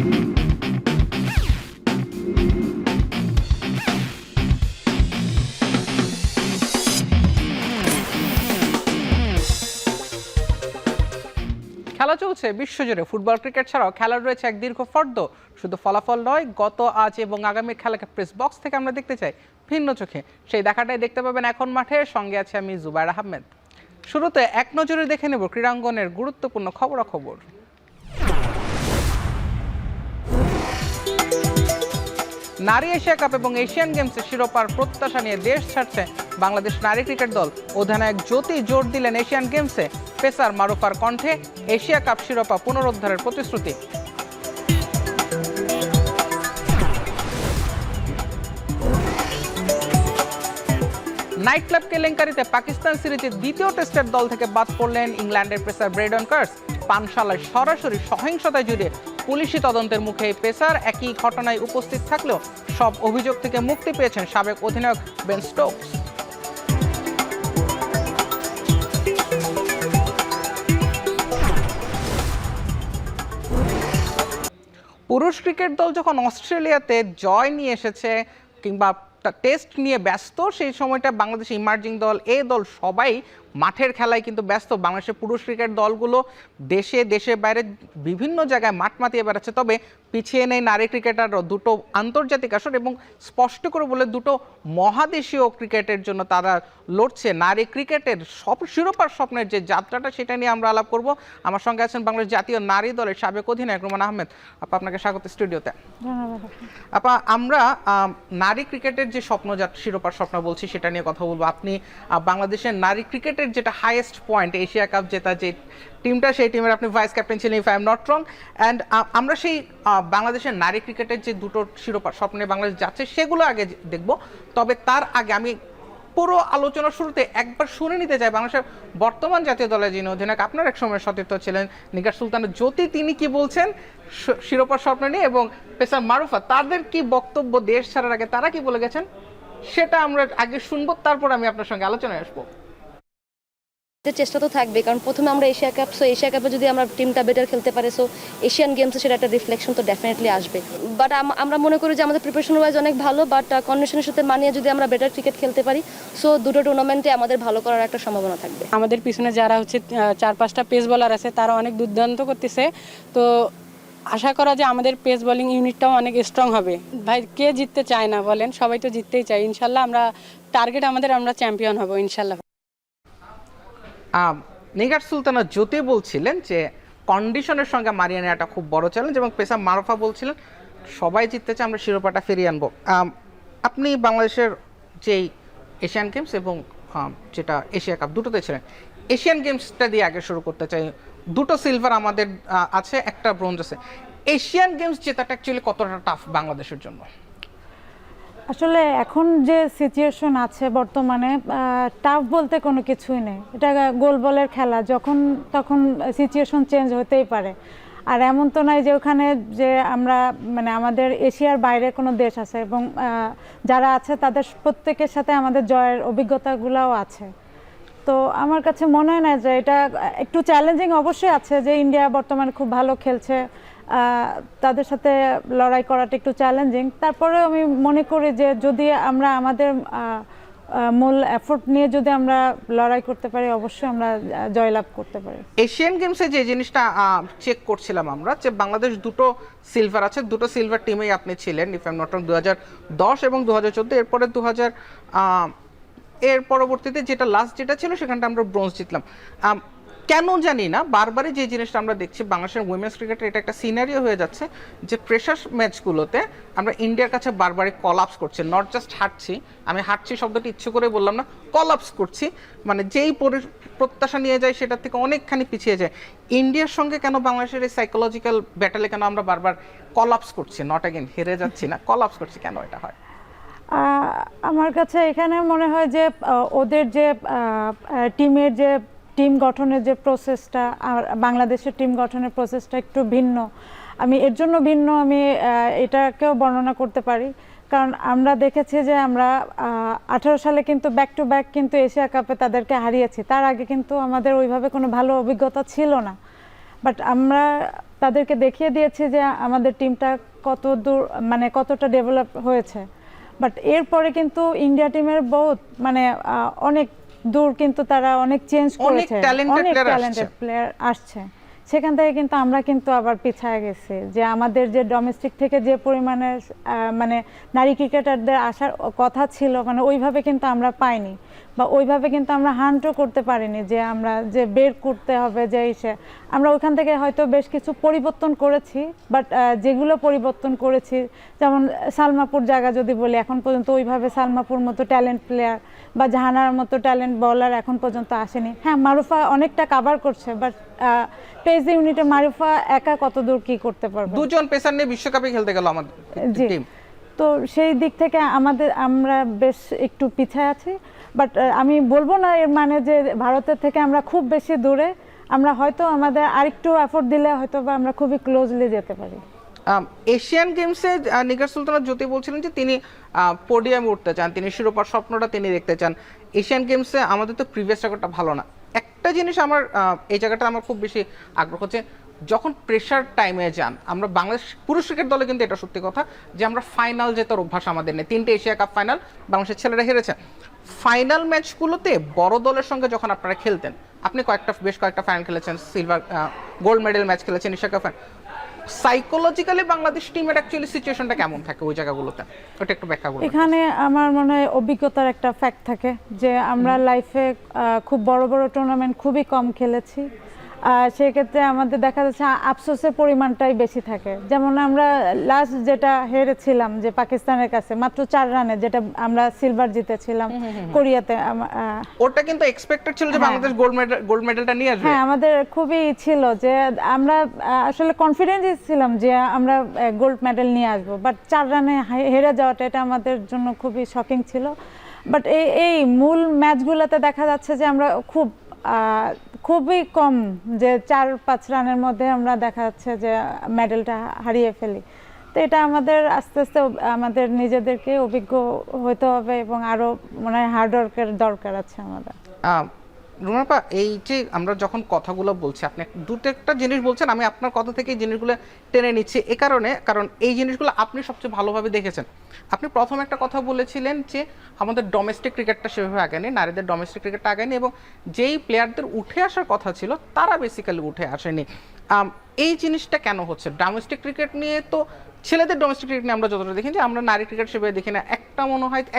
খেলা চলছে বিশ্বজুড়ে। ফুটবল ক্রিকেট ছাড়াও খেলার রয়েছে এক দীর্ঘ ফর্দ। শুধু ফলাফল নয়, গত, আজ এবং আগামীর খেলাকে প্রেস বক্স থেকে আমরা দেখতে চাই ভিন্ন চোখে। সেই দেখাটাই দেখতে পাবেন এখন মাঠে। সঙ্গে আছে আমি জুবাইর আহমেদ। শুরুতে এক নজরে দেখে নেব ক্রীড়াঙ্গনের গুরুত্বপূর্ণ খবরাখবর। নারী এশিয়া কাপ এবং এশিয়ান গেমসের শিরোপার প্রত্যাশা নিয়ে দেশ ছাড়ছে বাংলাদেশ নারী ক্রিকেট দল। অধিনায়ক জ্যোতি জোর দিলেন এশিয়ান গেমসে। পেসার মারুফার কণ্ঠে এশিয়া কাপ শিরোপা পুনরুদ্ধারের প্রতিশ্রুতি। নাইট ক্লাব কেলেঙ্কারিতে পাকিস্তান সিরিজের দ্বিতীয় টেস্টের দল থেকে বাদ পড়লেন ইংল্যান্ডের পেসার ব্রেডন কার্স। পানশালায় সরাসরি সহিংসতায় জুড়ে পুলিশি তদন্তের মুখে এই পেসার একই ঘটনায় উপস্থিত থাকলেও সব অভিযোগ থেকে মুক্তি পেয়েছেন সাবেক অধিনায়ক বেন স্টোকস। পুরুষ ক্রিকেট দল যখন অস্ট্রেলিয়াতে জয় নিয়ে এসেছে কিংবা টেস্ট নিয়ে ব্যস্ত, সেই সময়টা বাংলাদেশ ইমার্জিং দল, এ দল সবাই মাঠের খেলায় কিন্তু ব্যস্ত। বাংলাদেশের পুরুষ ক্রিকেট দলগুলো দেশের বাইরে বিভিন্ন জায়গায় মাঠ মাতিয়ে বেড়াচ্ছে। তবে পিছিয়ে নেই নারী ক্রিকেটারও। দুটো আন্তর্জাতিক আসর এবং স্পষ্ট করে বলে দুটো মহাদেশীয় ক্রিকেটের জন্য তারা লড়ছে। নারী ক্রিকেটের সব শিরোপার স্বপ্নের যে যাত্রাটা, সেটা নিয়ে আমরা আলাপ করব। আমার সঙ্গে আছেন বাংলাদেশ জাতীয় নারী দলের সাবেক অধিনায়ক রুমান আহমেদ। আপা, আপনাকে স্বাগত স্টুডিওতে। আপা, আমরা নারী ক্রিকেটের যে শিরোপার স্বপ্ন বলছি, সেটা নিয়ে কথা বলবো। আপনি বাংলাদেশের নারী ক্রিকেটের যেটা হাইয়েস্ট পয়েন্ট, এশিয়া কাপ জেতা যে টিমটা, সেই টিমের আপনি ভাইস ক্যাপ্টেন ছিলেন, if I am not wrong. And আমরা সেই বাংলাদেশের নারী ক্রিকেটের যে দুটো শিরোপার স্বপ্নে বাংলাদেশ যাচ্ছে, সেগুলো আগে দেখব। তবে তার আগে আমি পুরো আলোচনার শুরুতে একবার শুনে নিতে চাই বাংলাদেশের বর্তমান জাতীয় দলের যিনি অধিনায়ক, আপনার এক সময় সতীর্থ ছিলেন নিগার সুলতান জ্যোতি, তিনি কি বলছেন শিরোপার স্বপ্ন নিয়ে, এবং পেসার মারুফা তাদের কি বক্তব্য দেশ ছাড়ার আগে, তারা কি বলে গেছেন, সেটা আমরা আগে শুনবো, তারপর আমি আপনার সঙ্গে আলোচনায় আসবো। চেষ্টা তো থাকবে, কারণ প্রথমে আমরা এশিয়া কাপ, সো এশিয়া কাপে যদি আমরা টিমটা বেটার খেলতে পারে, সো এশিয়ান গেমসে সেটা একটা রিফ্লেকশন তো ডেফিনেটলি আসবে। বাট আমরা মনে করি যে আমাদের প্রিপারেশন ওয়াইজ অনেক ভালো, বাট কন্ডিশনের সাথে মানিয়ে যদি আমরা বেটার ক্রিকেট খেলতে পারি, সো দুটো টুর্নামেন্টে আমাদের ভালো করার একটা সম্ভাবনা থাকবে। আমাদের পিছনে যারা হচ্ছে 4-5টা পেস বোলার আছে, তারা অনেক দুর্দান্ত করতেছে। তো আশা করা যে আমাদের পেস বোলিং ইউনিটটাও অনেক স্ট্রং হবে। ভাই, কে জিততে চায় না বলেন? সবাই তো জিততেই চায়। ইনশাল্লাহ আমরা টার্গেট আমরা চ্যাম্পিয়ন হব ইনশাল্লাহ। নিগার সুলতানা জ্যোতি বলছিলেন যে কন্ডিশনের সঙ্গে মারিয়ে নেওয়াটা খুব বড় চ্যালেঞ্জ, এবং পেসার মারুফা বলছিলেন সবাই জিততে চায়, আমরা শিরোপাটা ফিরিয়ে আনবো। আপনি বাংলাদেশের যেই এশিয়ান গেমস এবং যেটা এশিয়া কাপ, দুটোতে ছিলেন। এশিয়ান গেমসটা দিয়ে আগে শুরু করতে চাই। দুটো সিলভার আমাদের আছে, একটা ব্রোঞ্জ আছে। এশিয়ান গেমস জেতাটা অ্যাকচুয়ালি কতটা টাফ বাংলাদেশের জন্য? আসলে এখন যে সিচুয়েশন আছে বর্তমানে, টাফ বলতে কোনো কিছুই নেই। এটা গোল বলের খেলা, যখন তখন সিচুয়েশন চেঞ্জ হতেই পারে। আর এমন তো নয় যে ওখানে যে আমরা মানে আমাদের এশিয়ার বাইরে কোনো দেশ আছে, এবং যারা আছে তাদের প্রত্যেকের সাথে আমাদের জয়ের অভিজ্ঞতাগুলোও আছে। তো আমার কাছে মনে হয় না যে এটা একটু চ্যালেঞ্জিং অবশ্যই আছে, যে ইন্ডিয়া বর্তমানে খুব ভালো খেলছে, তাদের সাথে লড়াই করাটা একটু চ্যালেঞ্জিং। তারপরে আমি মনে করি যে যদি আমরা আমাদের মূল এফোর্ট নিয়ে যদি আমরা লড়াই করতে পারি, অবশ্যই আমরা জয়লাভ করতে পারি। এশিয়ান গেমসে যে জিনিসটা চেক করছিলাম আমরা, যে বাংলাদেশ দুটো সিলভার আছে, দুটো সিলভার টিমেই আপনি ছিলেন, if I am not wrong, 2010 এবং 2014। এরপরে এর পরবর্তীতে যেটা লাস্ট যেটা ছিল, সেখানটা আমরা ব্রোঞ্জ জিতলাম। কেন জানি না, বারবারই যে জিনিসটা আমরা দেখছি বাংলাদেশের উইমেন্স ক্রিকেটের, এটা একটা সিনারিও হয়ে যাচ্ছে যে প্রেশার ম্যাচগুলোতে আমরা ইন্ডিয়ার কাছে বারবারই কলাপস করছি। নট জাস্ট হারছি, আমি হারছি শব্দটি ইচ্ছে করে বললাম না, কলাপস করছি, মানে যেই প্রত্যাশা নিয়ে যায় সেটার থেকে অনেকখানি পিছিয়ে যায়। ইন্ডিয়ার সঙ্গে কেন বাংলাদেশের এই সাইকোলজিক্যাল ব্যাটেলে কেন আমরা বারবার কলাপস করছি, নট অ্যাগেন হেরে যাচ্ছি না, কলাপস করছি, কেন এটা হয়? আমার কাছে এখানে মনে হয় যে ওদের যে টিমের যে টিম গঠনের যে প্রসেসটা আর বাংলাদেশের টিম গঠনের প্রসেসটা একটু ভিন্ন। আমি এর জন্য ভিন্ন আমি এটাকেও বর্ণনা করতে পারি, কারণ আমরা দেখেছি যে আমরা 18 সালে কিন্তু ব্যাক টু ব্যাক কিন্তু এশিয়া কাপে তাদেরকে হারিয়েছি। তার আগে কিন্তু আমাদের ওইভাবে কোনো ভালো অভিজ্ঞতা ছিল না। বাট আমরা তাদেরকে দেখিয়ে দিয়েছি যে আমাদের টিমটা কত দূর মানে কতটা ডেভেলপ হয়েছে। বাট এরপরে কিন্তু ইন্ডিয়া টিমের বহুত মানে অনেক দূর কিন্তু তারা অনেক চেঞ্জ করেছে, অনেক ট্যালেন্টেড প্লেয়ার আসছে। সেখান থেকে কিন্তু আমরা কিন্তু আবার পিছায় গেছি, যে আমাদের যে ডোমেস্টিক থেকে যে পরিমাণে মানে নারী ক্রিকেটারদের আসার কথা ছিল মানে ওইভাবে কিন্তু আমরা পাইনি, বা ওইভাবে কিন্তু আমরা হান্টও করতে পারিনি যে আমরা যে বের করতে হবে যে আমরা ওইখান থেকে হয়তো বেশ কিছু পরিবর্তন করেছি। বাট যেগুলো পরিবর্তন করেছি, যেমন সালমাপুর জায়গা যদি বলি, এখন পর্যন্ত ওইভাবে সালমাপুর মতো ট্যালেন্ট প্লেয়ার বা জাহানার মতো ট্যালেন্ট বলার এখন পর্যন্ত আসেনি। হ্যাঁ, মারুফা অনেকটা কাভার করছে, বাট পেস ইউনিটে মারুফা একা কত দূর কি করতে পারবে? দুজন পেসার নিয়ে বিশ্বকাপে খেলতে গেল আমাদের টিম। তো সেই দিক থেকে আমরা বেশ একটু পিছিয়ে আছি। বাট আমি বলবো না এর মানে যে ভারতের থেকে আমরা খুব বেশি দূরে, আমরা হয়তো আমাদের আরেকটু এফোর্ট দিলে হয়তো বা আমরা খুবই ক্লোজলি যেতে পারি। এশিয়ান গেমসে নিগার সুলতানা জ্যোতি বলছিলেন যে তিনি পোডিয়ামে উঠতে চান, তিনি শিরোপার স্বপ্নটা তিনি দেখতে চান। এশিয়ান গেমসে আমাদের তো প্রিভিয়াস রেকর্ডটা ভালো না। একটা জিনিস আমার এই জায়গাটা আমার খুব বেশি আগ্রহ হচ্ছে, যখন প্রেশার টাইমে যান আমরা বাংলাদেশ পুরুষ ক্রিকেট দলে কিন্তু এটা সত্যি কথা যে আমরা ফাইনাল জেতার অভ্যাস আমাদের নেই। 3টে এশিয়া কাপ ফাইনাল বাংলাদেশের ছেলেরা হেরেছে। ফাইনাল ম্যাচগুলোতে বড় দলের সঙ্গে যখন আপনারা খেলতেন, আপনি বেশ কয়েকটা ফাইনাল খেলেছেন, সিলভার গোল্ড মেডেল ম্যাচ খেলেছেন, Asia cup final, psychologically Bangladesh টিমের অ্যাকচুয়ালি সিচুয়েশনটা কেমন থাকে ওই জায়গাগুলোতে, ওটা একটু ব্যাখ্যা করুন। এখানে আমার মনে হয় অভিজ্ঞতার একটা ফ্যাক্ট থাকে যে আমরা লাইফে খুব বড় বড় টুর্নামেন্ট খুবই কম খেলেছি। সেক্ষেত্রে আমাদের দেখা যাচ্ছে আফসোসের পরিমাণটাই বেশি থাকে। যেমন আমরা লাস্ট যেটা হেরেছিলাম যে পাকিস্তানের কাছে মাত্র 4 রানে, যেটা আমরা সিলভার জিতেছিলাম কোরিয়াতে, ওটা কিন্তু এক্সপেক্টেড ছিল যে বাংলাদেশ গোল্ড মেডেলটা নিয়ে আসবে। হ্যাঁ, আমাদের খুবই ছিল যে আমরা আসলে কনফিডেন্টই ছিলাম যে আমরা গোল্ড মেডেল নিয়ে আসবো। বাট 4 রানে হেরে যাওয়াটা এটা আমাদের জন্য খুবই শকিং ছিল। বাট এই মূল ম্যাচগুলোতে দেখা যাচ্ছে যে আমরা খুবই কম, যে 4-5 রানের মধ্যে আমরা দেখা যাচ্ছে যে মেডেলটা হারিয়ে ফেলি। তো এটা আমাদের আস্তে আস্তে আমাদের নিজেদেরকে অভিজ্ঞ হতে হবে এবং আরো মনে হয় হার্ডওয়ার্কের দরকার আছে আমাদের। রুমাপা, এই যে আমরা যখন কথাগুলো বলছি, আপনি একটা জিনিস বলছেন, আমি আপনার কথা থেকে এই জিনিসগুলো টেনে নিচ্ছি কারণ এই জিনিসগুলো আপনি সবচেয়ে ভালোভাবে দেখেছেন। আপনি প্রথম একটা কথা বলেছিলেন যে আমাদের ডোমেস্টিক ক্রিকেটটা সেভাবে আগেনি, নারীদের ডোমেস্টিক ক্রিকেটটা আগেনি, এবং যেই প্লেয়ারদের উঠে আসার কথা ছিল তারা বেসিক্যালি উঠে আসেনি। এই জিনিসটা কেন হচ্ছে? ডোমেস্টিক ক্রিকেট নিয়ে তো ছেলেদের ডোমেস্টিক ক্রিকেট নিয়ে আমরা যতটা দেখি যে আমরা নারী ক্রিকেট সেভাবে দেখি না।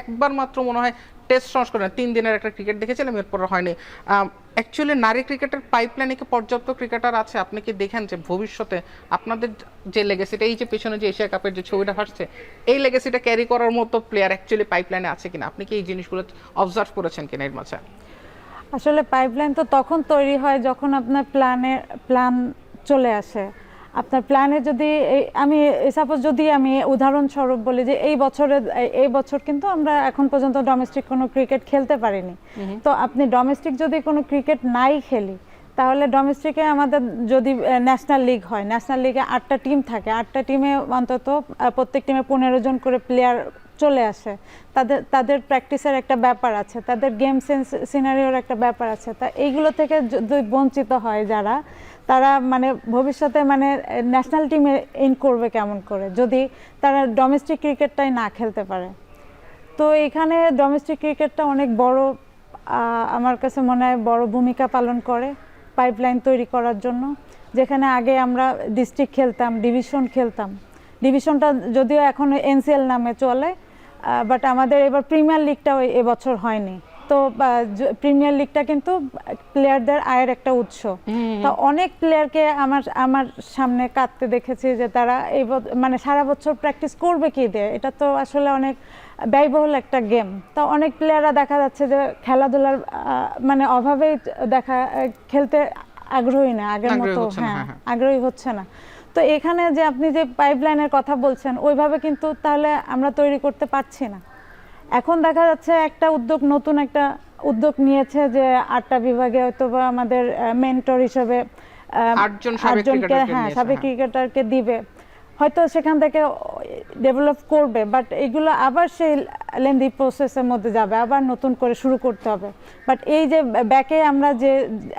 একবার মাত্র মনে হয় টেস্ট সংস্করণে 3 দিনের একটা ক্রিকেট দেখেছিলাম, এরপর হয়নি। অ্যাকচুয়ালি নারী ক্রিকেটের পাইপলাইনে কি পর্যাপ্ত ক্রিকেটার আছে? আপনি কি দেখেন যে ভবিষ্যতে আপনাদের যে লেগেসিটা, এই যে পেছনে যে এশিয়া কাপের যে ছবিটা ভাসছে, এই লেগেসিটা ক্যারি করার মতো প্লেয়ার অ্যাকচুয়ালি পাইপলাইনে আছে কিনা? আপনি কি এই জিনিসগুলো অবজার্ভ করেছেন কিনা এর মাঝে? আসলে পাইপলাইন তো তখন তৈরি হয় যখন আপনার প্ল্যান চলে আসে। আপনার প্ল্যানে যদি আমি সাপোজ যদি আমি উদাহরণস্বরূপ বলি যে এই বছর কিন্তু আমরা এখন পর্যন্ত ডোমেস্টিক কোনো ক্রিকেট খেলতে পারিনি। তো আপনি ডোমেস্টিক যদি কোনো ক্রিকেট নাই খেলি, তাহলে ডোমেস্টিকে আমাদের যদি ন্যাশনাল লিগ হয়, ন্যাশনাল লিগে 8টা টিম থাকে, 8টা টিমে অন্তত প্রত্যেক টিমে 15 জন করে প্লেয়ার চলে আসে। তাদের প্র্যাকটিসের একটা ব্যাপার আছে, তাদের গেম সিনারিওর একটা ব্যাপার আছে। তা এইগুলো থেকে যদি বঞ্চিত হয় তারা মানে ভবিষ্যতে মানে ন্যাশনাল টিমে ইন করবে কেমন করে যদি তারা ডোমেস্টিক ক্রিকেটটাই না খেলতে পারে? তো এখানে ডোমেস্টিক ক্রিকেটটা অনেক বড়, আমার কাছে মনে হয় বড় ভূমিকা পালন করে পাইপলাইন তৈরি করার জন্য। যেখানে আগে আমরা ডিস্ট্রিক্ট খেলতাম, ডিভিশনটা যদিও এখন এনসিএল নামে চলে, বাট আমাদের এবার প্রিমিয়ার লিগটাও এবছর হয়নি। তো প্রিমিয়ার লিগটা কিন্তু প্লেয়ারদের আয়ের একটা উৎস। তো অনেক প্লেয়ারকে আমার সামনে কাঁদতে দেখেছি যে তারা মানে সারা বছর প্র্যাকটিস করবে কি দিয়ে, এটা তো আসলে অনেক ব্যয়বহুল একটা গেম। তো অনেক প্লেয়াররা দেখা যাচ্ছে যে খেলাধুলার মানে অভাবেই খেলতে আগ্রহী না, আগের মতো আগ্রহী হচ্ছে না। তো এখানে যে আপনি যে পাইপলাইনের কথা বলছেন, ওইভাবে কিন্তু তাহলে আমরা তৈরি করতে পারছি না। এখন দেখা যাচ্ছে নতুন একটা উদ্যোগ নিয়েছে যে 8টা বিভাগে হয়তো বা আমাদের মেন্টর হিসেবে 8জনকে সাবেক ক্রিকেটারকে দিবে। হয়তো সেখান থেকে ডেভেলপ করবে, বাট এগুলো আবার সেই লেন্দি প্রসেসের মধ্যে যাবে, আবার নতুন করে শুরু করতে হবে। বাট এই যে ব্যাকে আমরা যে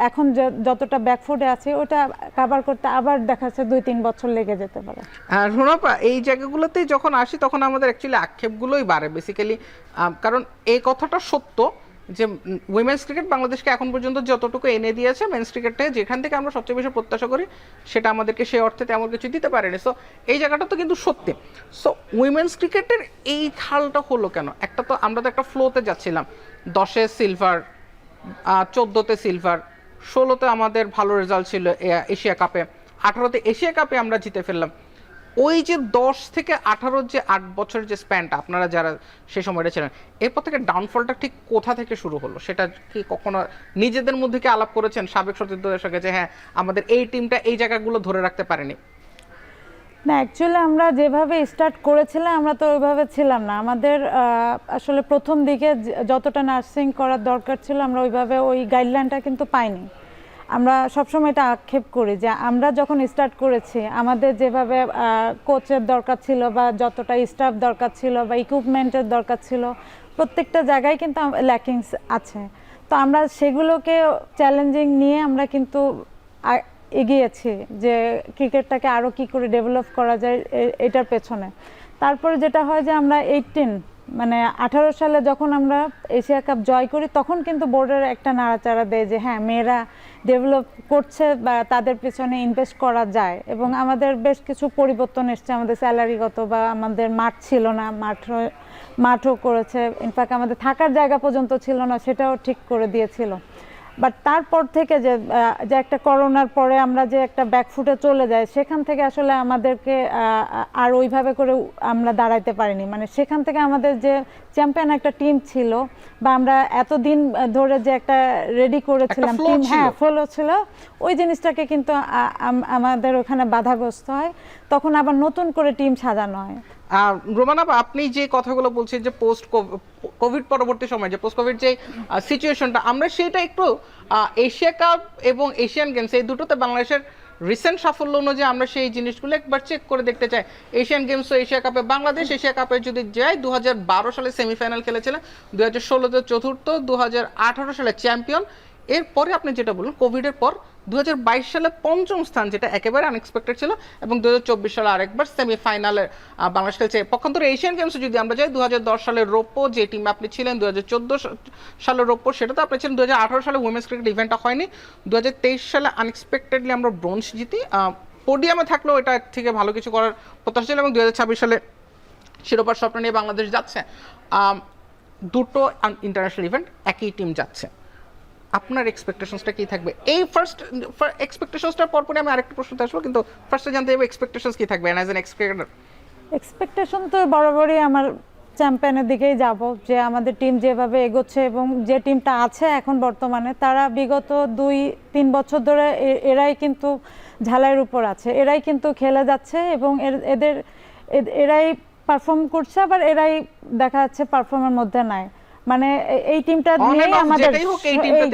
এখন যতটা ব্যাকফুটে আছে ওটা কাভার করতে আবার দেখা যাচ্ছে 2-3 বছর লেগে যেতে পারে। আর রুনাপা, এই জায়গাগুলোতেই যখন আসি তখন আমাদের অ্যাকচুয়ালি আক্ষেপগুলোই বাড়ে বেসিক্যালি, কারণ এই কথাটা সত্য যে উইমেন্স ক্রিকেট বাংলাদেশকে এখন পর্যন্ত যতটুকু এনে দিয়েছে মেন্স ক্রিকেটে যেখান থেকে আমরা সবচেয়ে বেশি প্রত্যাশা করি সেটা আমাদেরকে সেই অর্থে তেমন কিছু দিতে পারেনি। সো এই জায়গাটা তো কিন্তু সত্যি। সো উইমেন্স ক্রিকেটের এই হালটা হলো কেন? একটা তো আমরা তো একটা ফ্লোতে যাচ্ছিলাম, 10-এ সিলভার, 14-তে সিলভার, 16-তে আমাদের ভালো রেজাল্ট ছিল এশিয়া কাপে, 18-তে এশিয়া কাপে আমরা জিতে ফেললাম। ওই যে 10 থেকে 18 যে 8 বছরের যে স্প্যানটা আপনারা যারা সেই সময়টা ছিলেন, এরপর থেকে ডাউনফলটা ঠিক কোথা থেকে শুরু হলো সেটা কি কখনো নিজেদের মধ্যে কি আলাপ করেছেন সাবেক সতীর্থদের সঙ্গে যে হ্যাঁ আমাদের এই টিমটা এই জায়গাগুলো ধরে রাখতে পারেনি? না, অ্যাকচুয়ালি আমরা যেভাবে স্টার্ট করেছিলাম আমরা তো ওইভাবে ছিলাম না। আমাদের আসলে প্রথম দিকে যতটা নার্সিং করার দরকার ছিল আমরা ওইভাবে ওই গাইডলাইনটা কিন্তু পাইনি। আমরা সবসময় এটা আক্ষেপ করি যে আমরা যখন স্টার্ট করেছি আমাদের যেভাবে কোচের দরকার ছিল বা যতটা স্টাফ দরকার ছিল বা ইকুইপমেন্টের দরকার ছিল প্রত্যেকটা জায়গায় কিন্তু ল্যাকিংস আছে। তো আমরা সেগুলোকে চ্যালেঞ্জিং নিয়ে আমরা কিন্তু এগিয়েছি যে ক্রিকেটটাকে আরও কী করে ডেভেলপ করা যায় এটার পেছনে। তারপরে যেটা হয় যে আমরা 18 সালে যখন আমরা এশিয়া কাপ জয় করি তখন কিন্তু বোর্ডের একটা নাড়াচাড়া দেয় যে হ্যাঁ মেয়েরা ডেভেলপ করছে বা তাদের পেছনে ইনভেস্ট করা যায়, এবং আমাদের বেশ কিছু পরিবর্তন এসছে আমাদের স্যালারিগত, বা আমাদের মাঠ ছিল না, মাঠও করেছে, ইনফ্যাক্ট আমাদের থাকার জায়গা পর্যন্ত ছিল না সেটাও ঠিক করে দিয়েছিল। বাট তারপর থেকে যে একটা করোনার পরে আমরা যে একটা ব্যাকফুটে চলে যাই সেখান থেকে আসলে আমাদেরকে আর ওইভাবে করে আমরা দাঁড়াইতে পারিনি। মানে সেখান থেকে আমাদের যে চ্যাম্পিয়ন একটা টিম ছিল বা আমরা এতদিন ধরে যে একটা রেডি করেছিলাম টিম, হ্যাঁ ফলো ছিল, ওই জিনিসটাকে কিন্তু আমাদের ওখানে বাধাগ্রস্ত হয়, তখন আবার নতুন করে টিম সাজানো হয়। রোমানা, আপনি যে কথাগুলো বলছেন যে পোস্ট কোভিড পরবর্তী সময় যে পোস্ট কোভিড যে সিচুয়েশনটা, আমরা সেটা একটু এশিয়া কাপ এবং এশিয়ান গেমস এই দুটোতে বাংলাদেশের রিসেন্ট সাফল্য অনুযায়ী আমরা সেই জিনিসগুলো একবার চেক করে দেখতে চাই। এশিয়ান গেমস ও এশিয়া কাপে বাংলাদেশ এশিয়া কাপে যদি যায় 2012 সালে সেমিফাইনাল খেলেছিলেন, 2016-তে চতুর্থ, 2018 সালে চ্যাম্পিয়ন। এরপরে আপনি যেটা বললেন কোভিডের পর 2022 সালে পঞ্চম স্থান, যেটা একেবারে আনএক্সপেক্টেড ছিল, এবং 2024 সালে আরেকবার সেমিফাইনালে বাংলাদেশ খেলছে। পক্ষান্তরে এশিয়ান গেমসে যদি আমরা যাই 2010 সালের রৌপ্য যে টিমে আপনি ছিলেন, 2014 সালের রৌপ্য সেটাতে আপনি ছিলেন, 2018 সালে উইমেন্স ক্রিকেট ইভেন্টটা হয়নি, 2023 সালে আনএক্সপেক্টেডলি আমরা ব্রোঞ্জ জিতি, পোডিয়ামে থাকলেও এটা থেকে ভালো কিছু করার প্রত্যাশা ছিল, এবং 2026 সালে শিরোপার স্বপ্ন নিয়ে বাংলাদেশ যাচ্ছে। দুটো ইন্টারন্যাশনাল ইভেন্ট একই টিম যাচ্ছে, আপনার এক্সপেকটেশনসটা কি থাকবে? এই ফার্স্ট এক্সপেকটেশনসটার পরপরই আমি আরেকটা প্রশ্নতে আসবো, কিন্তু ফার্স্টে জানতে চাইবো এক্সপেকটেশনস কি থাকবে অ্যাজ অ্যান এক্সপেক্টেটর? এক্সপেকটেশন তো বরাবরই আমার চ্যাম্পিয়নের দিকেই যাব, যে আমাদের টিম যেভাবে এগোচ্ছে এবং যে টিমটা আছে এখন বর্তমানে তারা বিগত 2-3 বছর ধরে এরাই কিন্তু ঝালাইয়ের উপর আছে, এরাই কিন্তু খেলে যাচ্ছে এবং এরাই পারফর্ম করছে, আবার এরাই দেখা যাচ্ছে পারফর্মের মধ্যে নাই। মানে এই টিমটা নিয়েই আমাদের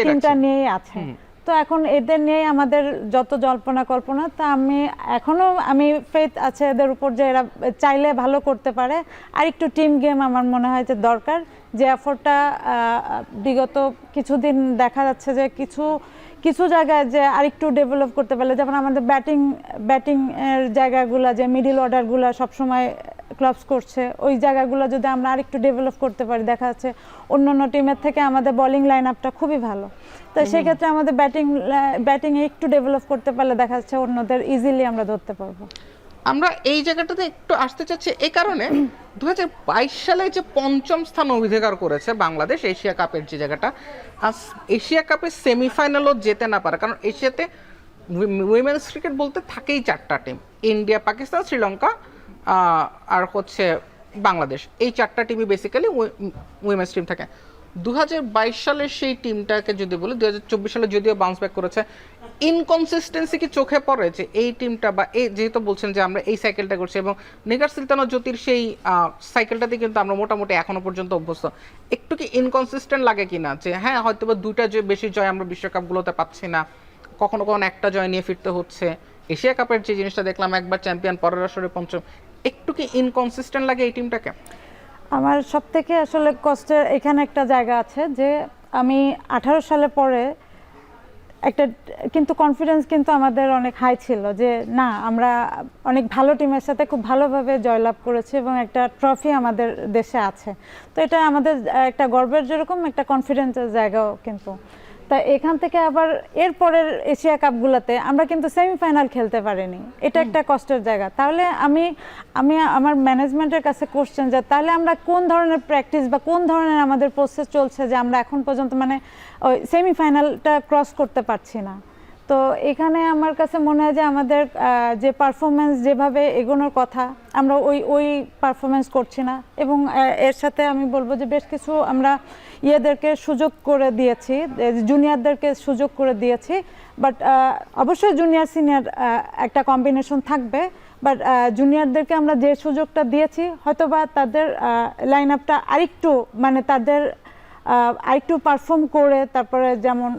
টিমটা নিয়েই আছে। তো এখন এদের নিয়েই আমাদের যত জল্পনা কল্পনা, তা আমি ফেথ আছে এদের উপর যে এরা চাইলে ভালো করতে পারে। আর একটু টিম গেম আমার মনে হয় যে দরকার, যে এফোর্টটা বিগত কিছুদিন দেখা যাচ্ছে যে কিছু জায়গায় যে আরেকটু ডেভেলপ করতে পারলে, যেমন আমাদের ব্যাটিং এর জায়গাগুলো যে মিডল অর্ডারগুলো সবসময় ক্লাবস করছে, ওই জায়গাগুলো যদি আমরা আরেকটু ডেভেলপ করতে পারি, দেখা যাচ্ছে অন্যান্য টিমের থেকে আমাদের বোলিং লাইন আপটা খুবই ভালো। তো সেক্ষেত্রে আমাদের ব্যাটিংয়ে একটু ডেভেলপ করতে পারলে দেখা যাচ্ছে অন্যদের ইজিলি আমরা ধরতে পারবো। আমরা এই জায়গাটাতে একটু আসতে চাচ্ছি এই কারণে 2022 সালে যে পঞ্চম স্থান অধিকার করেছে বাংলাদেশ এশিয়া কাপের যে জায়গাটা, এশিয়া কাপের সেমিফাইনালও যেতে না পারে, কারণ এশিয়াতে উইমেন্স ক্রিকেট বলতে থাকেই 4টা টিম, ইন্ডিয়া, পাকিস্তান, শ্রীলঙ্কা আর হচ্ছে বাংলাদেশ, এই 4টা টিমই বেসিক্যালি উইমেন্স টিম থাকে। 2022 সালের সেই টিমটাকে যদি বলি, 2024 সালে যদিও বাউন্স ব্যাক করেছে, ইনকনসিস্টেন্সি কি চোখে পড়ে যে এই টিমটা, বা এই যেহেতু বলছেন যে আমরা এই সাইকেলটা করছি এবং নিগার সুলতানা জ্যোতির সেই সাইকেলটাতে কিন্তু আমরা মোটামুটি এখনো পর্যন্ত অভ্যস্ত, একটু কি ইনকনসিস্টেন্ট লাগে কিনা যে হ্যাঁ হয়তো বা 2টা বেশি জয় আমরা বিশ্বকাপগুলোতে পাচ্ছি না, কখনো কখনো একটা জয় নিয়ে ফিরতে হচ্ছে, এশিয়া কাপের যে জিনিসটা দেখলাম একবার চ্যাম্পিয়ন পরের আসরে পঞ্চম, একটু কি ইনকনসিস্টেন্ট লাগে এই টিমটাকে? আমার সব থেকে আসলে কষ্টের এখানে একটা জায়গা আছে যে আমি 18 সালে পরে একটা কিন্তু কনফিডেন্স কিন্তু আমাদের অনেক হাই ছিল যে না আমরা অনেক ভালো টিমের সাথে খুব ভালোভাবে জয়লাভ করেছি এবং একটা ট্রফি আমাদের দেশে আছে। তো এটা আমাদের একটা গর্বের যেরকম একটা কনফিডেন্সের জায়গাও কিন্তু। তা এখান থেকে আবার এরপরের এশিয়া কাপগুলোতে আমরা কিন্তু সেমিফাইনাল খেলতে পারিনি, এটা একটা কষ্টের জায়গা। তাহলে আমি আমার ম্যানেজমেন্টের কাছে কোশ্চেন যে তাহলে আমরা কোন ধরনের প্র্যাকটিস বা কোন ধরনের আমাদের প্রসেস চলছে যে আমরা এখন পর্যন্ত মানে ওই সেমিফাইনালটা ক্রস করতে পারছি না। তো এখানে আমার কাছে মনে হয় যে আমাদের যে পারফরমেন্স যেভাবে এগোনোর কথা আমরা ওই পারফরমেন্স করছি না। এবং এর সাথে আমি বলবো যে বেশ কিছু আমরা ইয়েদেরকে সুযোগ করে দিয়েছি, জুনিয়রদেরকে সুযোগ করে দিয়েছি, বাট অবশ্যই জুনিয়র সিনিয়র একটা কম্বিনেশন থাকবে। বাট জুনিয়রদেরকে আমরা যে সুযোগটা দিয়েছি হয়তোবা তাদের লাইন আপটা আরেকটু মানে তাদের আরেকটু পারফর্ম করে তারপরে যেমন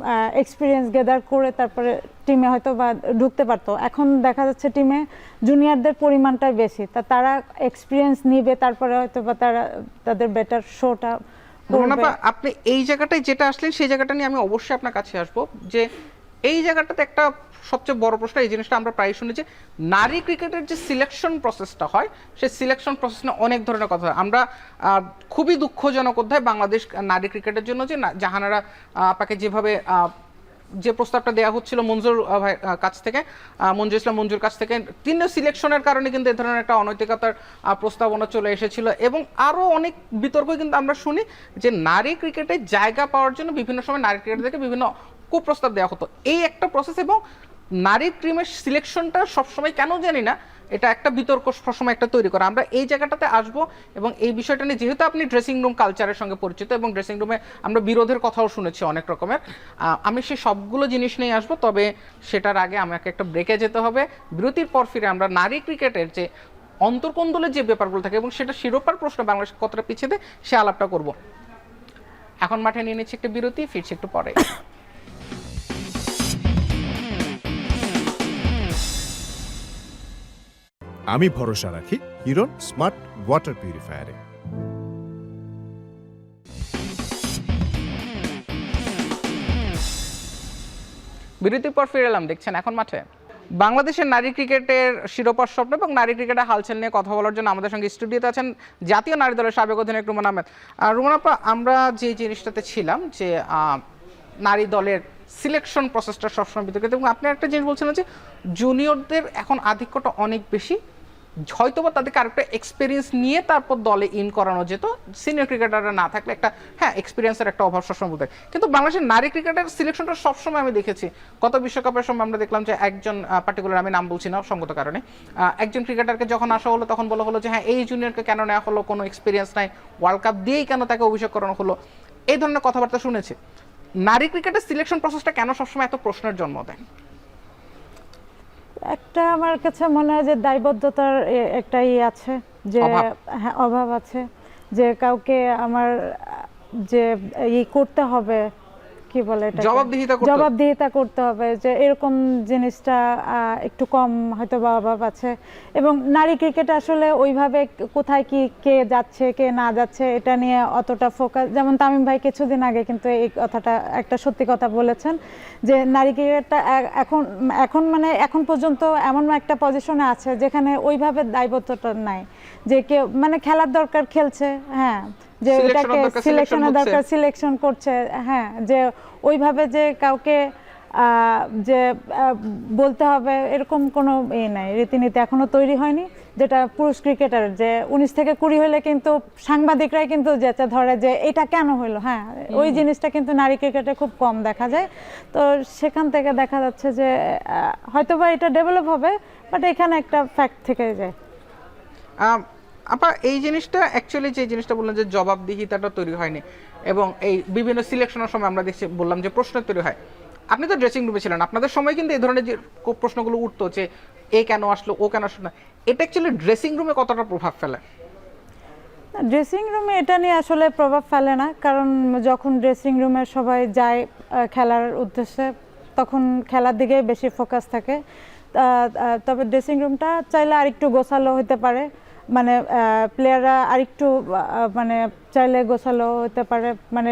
এক্সপিরিয়েন্স গেদার করে তারপরে টিমে হয়তো বা ঢুকতে পারতো। এখন দেখা যাচ্ছে টিমে জুনিয়রদের পরিমাণটাই বেশি, তারা এক্সপিরিয়েন্স নিবে তারপরে হয়তো বা তারা তাদের বেটার শোটা করবে। আপনি এই জায়গাটায় যেটা আসলেন সেই জায়গাটা নিয়ে আমি অবশ্যই আপনার কাছে আসবো যে এই জায়গাটাতে একটা সবচেয়ে বড় প্রশ্ন, এই জিনিসটা আমরা প্রায় শুনি যে নারী ক্রিকেটের যে সিলেকশন প্রসেসটা হয় সেই সিলেকশন প্রসেস নিয়ে অনেক ধরনের কথা হয়। আমরা খুবই দুঃখজনক অধ্যায় বাংলাদেশ নারী ক্রিকেটের জন্য যে জাহানারা আপাকে যেভাবে যে প্রস্তাবটা দেওয়া হচ্ছিল মঞ্জুর ভাই কাছ থেকে, মঞ্জুর ইসলাম মঞ্জুর কাছ থেকে, তিনিও সিলেকশনের কারণে কিন্তু এই ধরনের একটা অনৈতিকতার প্রস্তাবনা চলে এসেছিল। এবং আরও অনেক বিতর্ক কিন্তু আমরা শুনি যে নারী ক্রিকেটে জায়গা পাওয়ার জন্য বিভিন্ন সময় নারী ক্রিকেটারদেরকে বিভিন্ন কুপ্রস্তাব দেওয়া হতো। এই একটা প্রসেস এবং নারী টিমের সিলেকশনটা সবসময় কেন জানি না এটা একটা বিতর্ক সবসময় একটা তৈরি করা। আমরা এই জায়গাটাতে আসবো এবং এই বিষয়টা নিয়ে যেহেতু আপনি ড্রেসিং রুম কালচারের সঙ্গে পরিচিত এবং ড্রেসিং রুমে আমরা বিরোধের কথাও শুনেছি অনেক রকমের, আমি সেই সবগুলো জিনিস নিয়ে আসবো। তবে সেটার আগে আমাকে একটা ব্রেকে যেতে হবে। বিরতির পর ফিরে আমরা নারী ক্রিকেটের যে অন্তর্কন্দলের যে ব্যাপারগুলো থাকে এবং সেটা শিরোপার প্রশ্ন বাংলাদেশ কতটা পিছিয়ে দেয় সে আলাপটা করব। এখন মাঠে নিয়ে নিচ্ছি একটা বিরতি, ফিরছি একটু পরে। আমি ভরসা রাখি হিরন স্মার্ট ওয়াটার পিউরিফায়ারে। বিরতির পর ফিরে এলাম, দেখছেন এখন মাঠে। বাংলাদেশের নারী ক্রিকেটের শিরোপার স্বপ্ন এবং নারী ক্রিকেটের হালচাল নিয়ে কথা বলার জন্য আমাদের সঙ্গে স্টুডিওতে আছেন জাতীয় নারী দলের সাবেক অধিনায়ক রুমান আহমেদ। রুমান আপা, আমরা যে জিনিসটাতে ছিলাম যে নারী দলের সিলেকশন প্রসেসটা সবসময় বিতর্কিত এবং আপনি একটা জিনিস বলছিলেন যে জুনিয়রদের এখন আধিক্যটা অনেক বেশি, হয়তোবা তাদেরকে আরেকটা এক্সপিরিয়েন্স নিয়ে তারপর দলে ইন করানো যেত, সিনিয়র ক্রিকেটাররা না থাকলে একটা এক্সপিরিয়েন্সের একটা অভাব সবসময় বলতে। কিন্তু বাংলাদেশের নারী ক্রিকেটের সিলেকশনটা সবসময় আমি দেখেছি, গত বিশ্বকাপের সময় আমরা দেখলাম যে একজন পার্টিকুলার, আমি নাম বলছি না সঙ্গত কারণে, একজন ক্রিকেটারকে যখন আসা হলো তখন বলা হলো যে এই জুনিয়রকে কেন নেওয়া হলো, কোনো এক্সপিরিয়েন্স নাই, ওয়ার্ল্ড কাপ দিয়েই কেন তাকে অভিষেক করানো হলো, এই ধরনের কথাবার্তা শুনেছি। নারী ক্রিকেটের সিলেকশন প্রসেসটা কেন সবসময় এত প্রশ্নের জন্ম দেয়? একটা আমার কাছে মনে হয় যে দায়বদ্ধতার একটা আছে যে অভাব আছে, যে কাউকে আমার যে করতে হবে, কি বলে এটা, জবাবদিহিতা করতে হবে, যে এরকম জিনিসটা একটু কম হয়তো বা অভাব আছে। এবং নারী ক্রিকেট আসলে ওইভাবে কোথায় কি কে যাচ্ছে কে না যাচ্ছে এটা নিয়ে অতটা ফোকাস, যেমন তামিম ভাই কিছুদিন আগে কিন্তু এই কথাটা একটা সত্যি কথা বলেছেন যে নারী ক্রিকেটটা এখন মানে এখন পর্যন্ত এমন একটা পজিশনে আছে যেখানে ওইভাবে দায়বদ্ধতা নাই, যে কেউ মানে খেলার দরকার খেলছে, যে এটাকে সিলেকশনের দরকার সিলেকশন করছে, যে ওইভাবে যে কাউকে যে বলতে হবে এরকম কোনো নাই, রীতিনীতি এখনো তৈরি হয়নি। যেটা পুরুষ ক্রিকেটার যে 19 থেকে 20 হলে কিন্তু সাংবাদিকরাই কিন্তু যেটা ধরে যে এটা কেন হইলো, ওই জিনিসটা কিন্তু নারী ক্রিকেটে খুব কম দেখা যায়। তো সেখান থেকে দেখা যাচ্ছে যে হয়তোবা এটা ডেভেলপ হবে, বাট এখানে একটা ফ্যাক্ট থেকে যায়। আপা, এই জিনিসটা অ্যাকচুয়ালি যে জিনিসটা বললেন যে জবাবদিহিতাটা তৈরি হয়নি এবং এই বিভিন্ন সিলেকশনের সময় আমরা দেখছি, বললাম যে প্রশ্ন তৈরি হয়। আপনি তো ড্রেসিং রুমে ছিলেন, আপনাদের সময় কিন্তু এই ধরনের যে প্রশ্নগুলো উঠতো যে এ কেন আসলো ও কেন আসলো না, এটা অ্যাকচুয়ালি ড্রেসিং রুমে কতটা প্রভাব ফেলে? ড্রেসিং রুমে এটা নিয়ে আসলে প্রভাব ফেলে না, কারণ যখন ড্রেসিং রুমে সবাই যায় খেলার উদ্দেশ্যে তখন খেলার দিকে বেশি ফোকাস থাকে। তবে ড্রেসিং রুমটা চাইলে আরেকটু গোছালো হতে পারে, মানে প্লেয়াররা আরেকটু মানে চাইলে গোছালো হতে পারে মানে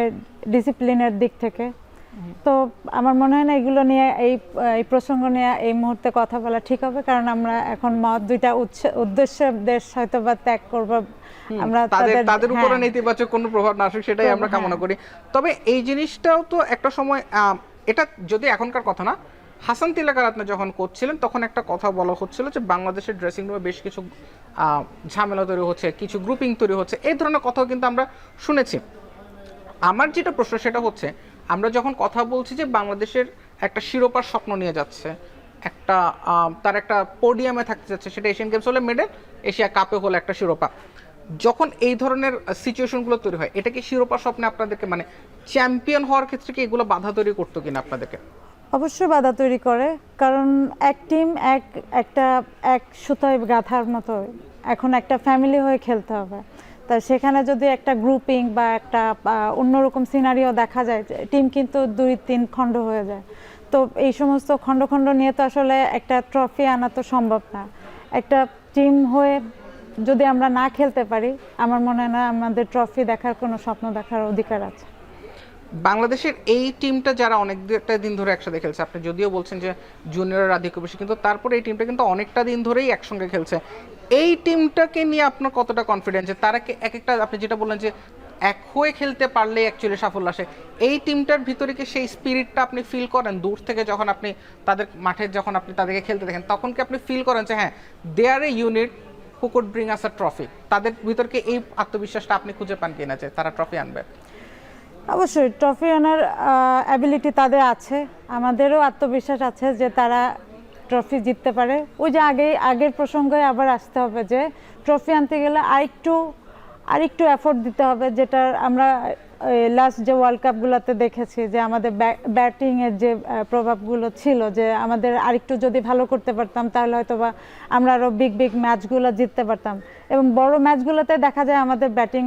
ডিসিপ্লিনের দিক থেকে। তো আমার মনে হয় না এগুলো নিয়ে এই প্রসঙ্গ নিয়ে এই মুহূর্তে কথা বলা ঠিক হবে, কারণ আমরা এখন দুইটা উদ্দেশ্যে দেশ হয়তো বা ত্যাগ করবো। আমরা তাদের উপরে হ্যাঁ। নেতিবাচক কোনো প্রভাব না আসুক সেটাই আমরা কামনা করি। তবে এই জিনিসটাও তো একটা সময় এটা যদি এখনকার কথা না, হাসান তিলাকারাতনে যখন কোচ ছিলেন তখন একটা কথা বলা হচ্ছিল যে বাংলাদেশের ড্রেসিং রুমে বেশ কিছু ঝামেলা তৈরি হচ্ছে, কিছু গ্রুপিং তৈরি হচ্ছে, এই ধরনের কথাও কিন্তু আমরা শুনেছি। আমার যেটা প্রশ্ন সেটা হচ্ছে, আমরা যখন কথা বলছি যে বাংলাদেশের একটা শিরোপার স্বপ্ন নিয়ে যাচ্ছে, একটা তার একটা পোডিয়ামে থাকতে যাচ্ছে, সেটা এশিয়ান গেমস হলে মেডেল, এশিয়া কাপে হলে একটা শিরোপা, যখন এই ধরনের সিচুয়েশনগুলো তৈরি হয়, এটা কি শিরোপা স্বপ্নে আপনাদেরকে মানে চ্যাম্পিয়ন হওয়ার ক্ষেত্রে কি এগুলো বাধা তৈরি করতো কিনা আপনাদেরকে? অবশ্যই বাধা তৈরি করে, কারণ এক টিম এক সুতোয় গাঁথার মতো, এখন একটা ফ্যামিলি হয়ে খেলতে হবে। তা সেখানে যদি একটা গ্রুপিং বা একটা অন্যরকম সিনারিও দেখা যায়, টিম কিন্তু 2-3 খণ্ড হয়ে যায়। তো এই সমস্ত খণ্ড খণ্ড নিয়ে তো আসলে একটা ট্রফি আনা তো সম্ভব না। একটা টিম হয়ে যদি আমরা না খেলতে পারি, আমার মনে হয় না আমাদের ট্রফি দেখার কোনো স্বপ্ন দেখার অধিকার আছে। বাংলাদেশের এই টিমটা যারা অনেকটা দিন ধরে একসাথে খেলছে, আপনি যদিও বলছেন যে জুনিয়রের আধিক্য বেশি, কিন্তু তারপরে এই টিমটা কিন্তু অনেকটা দিন ধরেই একসঙ্গে খেলছে। এই টিমটাকে নিয়ে আপনার কতটা কনফিডেন্স যে তারা এক একটা, আপনি যেটা বললেন যে এক হয়ে খেলতে পারলে অ্যাকচুয়ালি সাফল্য আসে, এই টিমটার ভিতরে কি সেই স্পিরিটটা আপনি ফিল করেন দূর থেকে যখন আপনি তাদের মাঠে যখন আপনি তাদেরকে খেলতে দেখেন, তখন কি আপনি ফিল করেন যে হ্যাঁ, they are a unit who could bring us a trophy? তাদের ভিতরকে এই আত্মবিশ্বাসটা আপনি খুঁজে পান কিনা যে তারা ট্রফি আনবে? অবশ্যই ট্রফি আনার অ্যাবিলিটি তাদের আছে, আমাদেরও আত্মবিশ্বাস আছে যে তারা ট্রফি জিততে পারে। ওই যে আগের প্রসঙ্গে আবার আসতে হবে যে ট্রফি আনতে গেলে আরেকটু এফোর্ট দিতে হবে, যেটা আমরা লাস্ট যে ওয়ার্ল্ড কাপগুলোতে দেখেছি যে আমাদের ব্যাটিংয়ের যে প্রভাবগুলো ছিল, যে আমাদের আরেকটু যদি ভালো করতে পারতাম তাহলে হয়তো বা আমরা আরও বিগ ম্যাচগুলো জিততে পারতাম। এবং বড় ম্যাচগুলোতে দেখা যায় আমাদের ব্যাটিং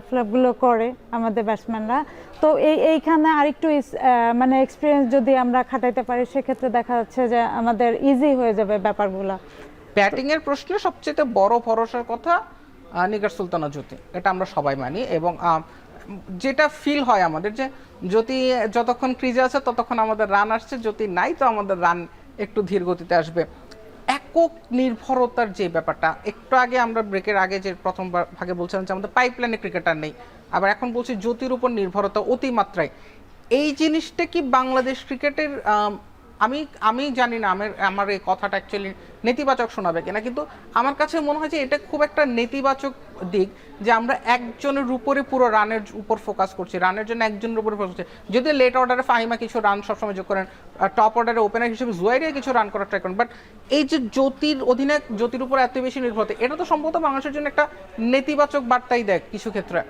ফ্লপগুলো করে আমাদের ব্যাটসম্যানরা। তো এইখানে আরেকটু মানে এক্সপিরিয়েন্স যদি আমরা খাটাইতে পারি, সেক্ষেত্রে দেখা যাচ্ছে যে আমাদের ইজি হয়ে যাবে ব্যাপারগুলো। ব্যাটিংয়ের প্রশ্নে সবচেয়ে বড় ভরসার কথা নিগার সুলতানা জ্যোতি, এটা আমরা সবাই মানি। এবং যেটা ফিল হয় আমাদের যে জ্যোতি যতক্ষণ ক্রিজে আছে ততক্ষণ আমাদের রান আসছে, জ্যোতি নাই তো আমাদের রান একটু ধীর গতিতে আসবে। একক নির্ভরতার যে ব্যাপারটা, একটু আগে আমরা ব্রেকের আগে যে প্রথম ভাগে বলছিলাম যে আমাদের পাইপলাইনে ক্রিকেটার নেই, আবার এখন বলছি জ্যোতির উপর নির্ভরতা অতিমাত্রায়, এই জিনিসটা কি বাংলাদেশ ক্রিকেটের, আমি জানি না আমার এই কথাটা অ্যাকচুয়ালি নেতিবাচক শোনাবে কিনা, কিন্তু আমার কাছে মনে হয় যে এটা খুব একটা নেতিবাচক দিক যে আমরা একজনের উপরে পুরো রানের উপর ফোকাস করছি, রানের জন্য একজনের উপরে ফোকাস করছি। যদি লেট অর্ডারে ফাহিমা কিছু রান সবসময় যোগ করেন, টপ অর্ডারে ওপেনার হিসেবে জুয়াইরিয়া কিছু রান করার ট্রাই করেন, বাট এই যে জ্যোতির উপর এত বেশি নির্ভরতা, এটা তো সম্ভবত বাংলাদেশের জন্য একটা নেতিবাচক বার্তাই দেয় কিছু ক্ষেত্রে।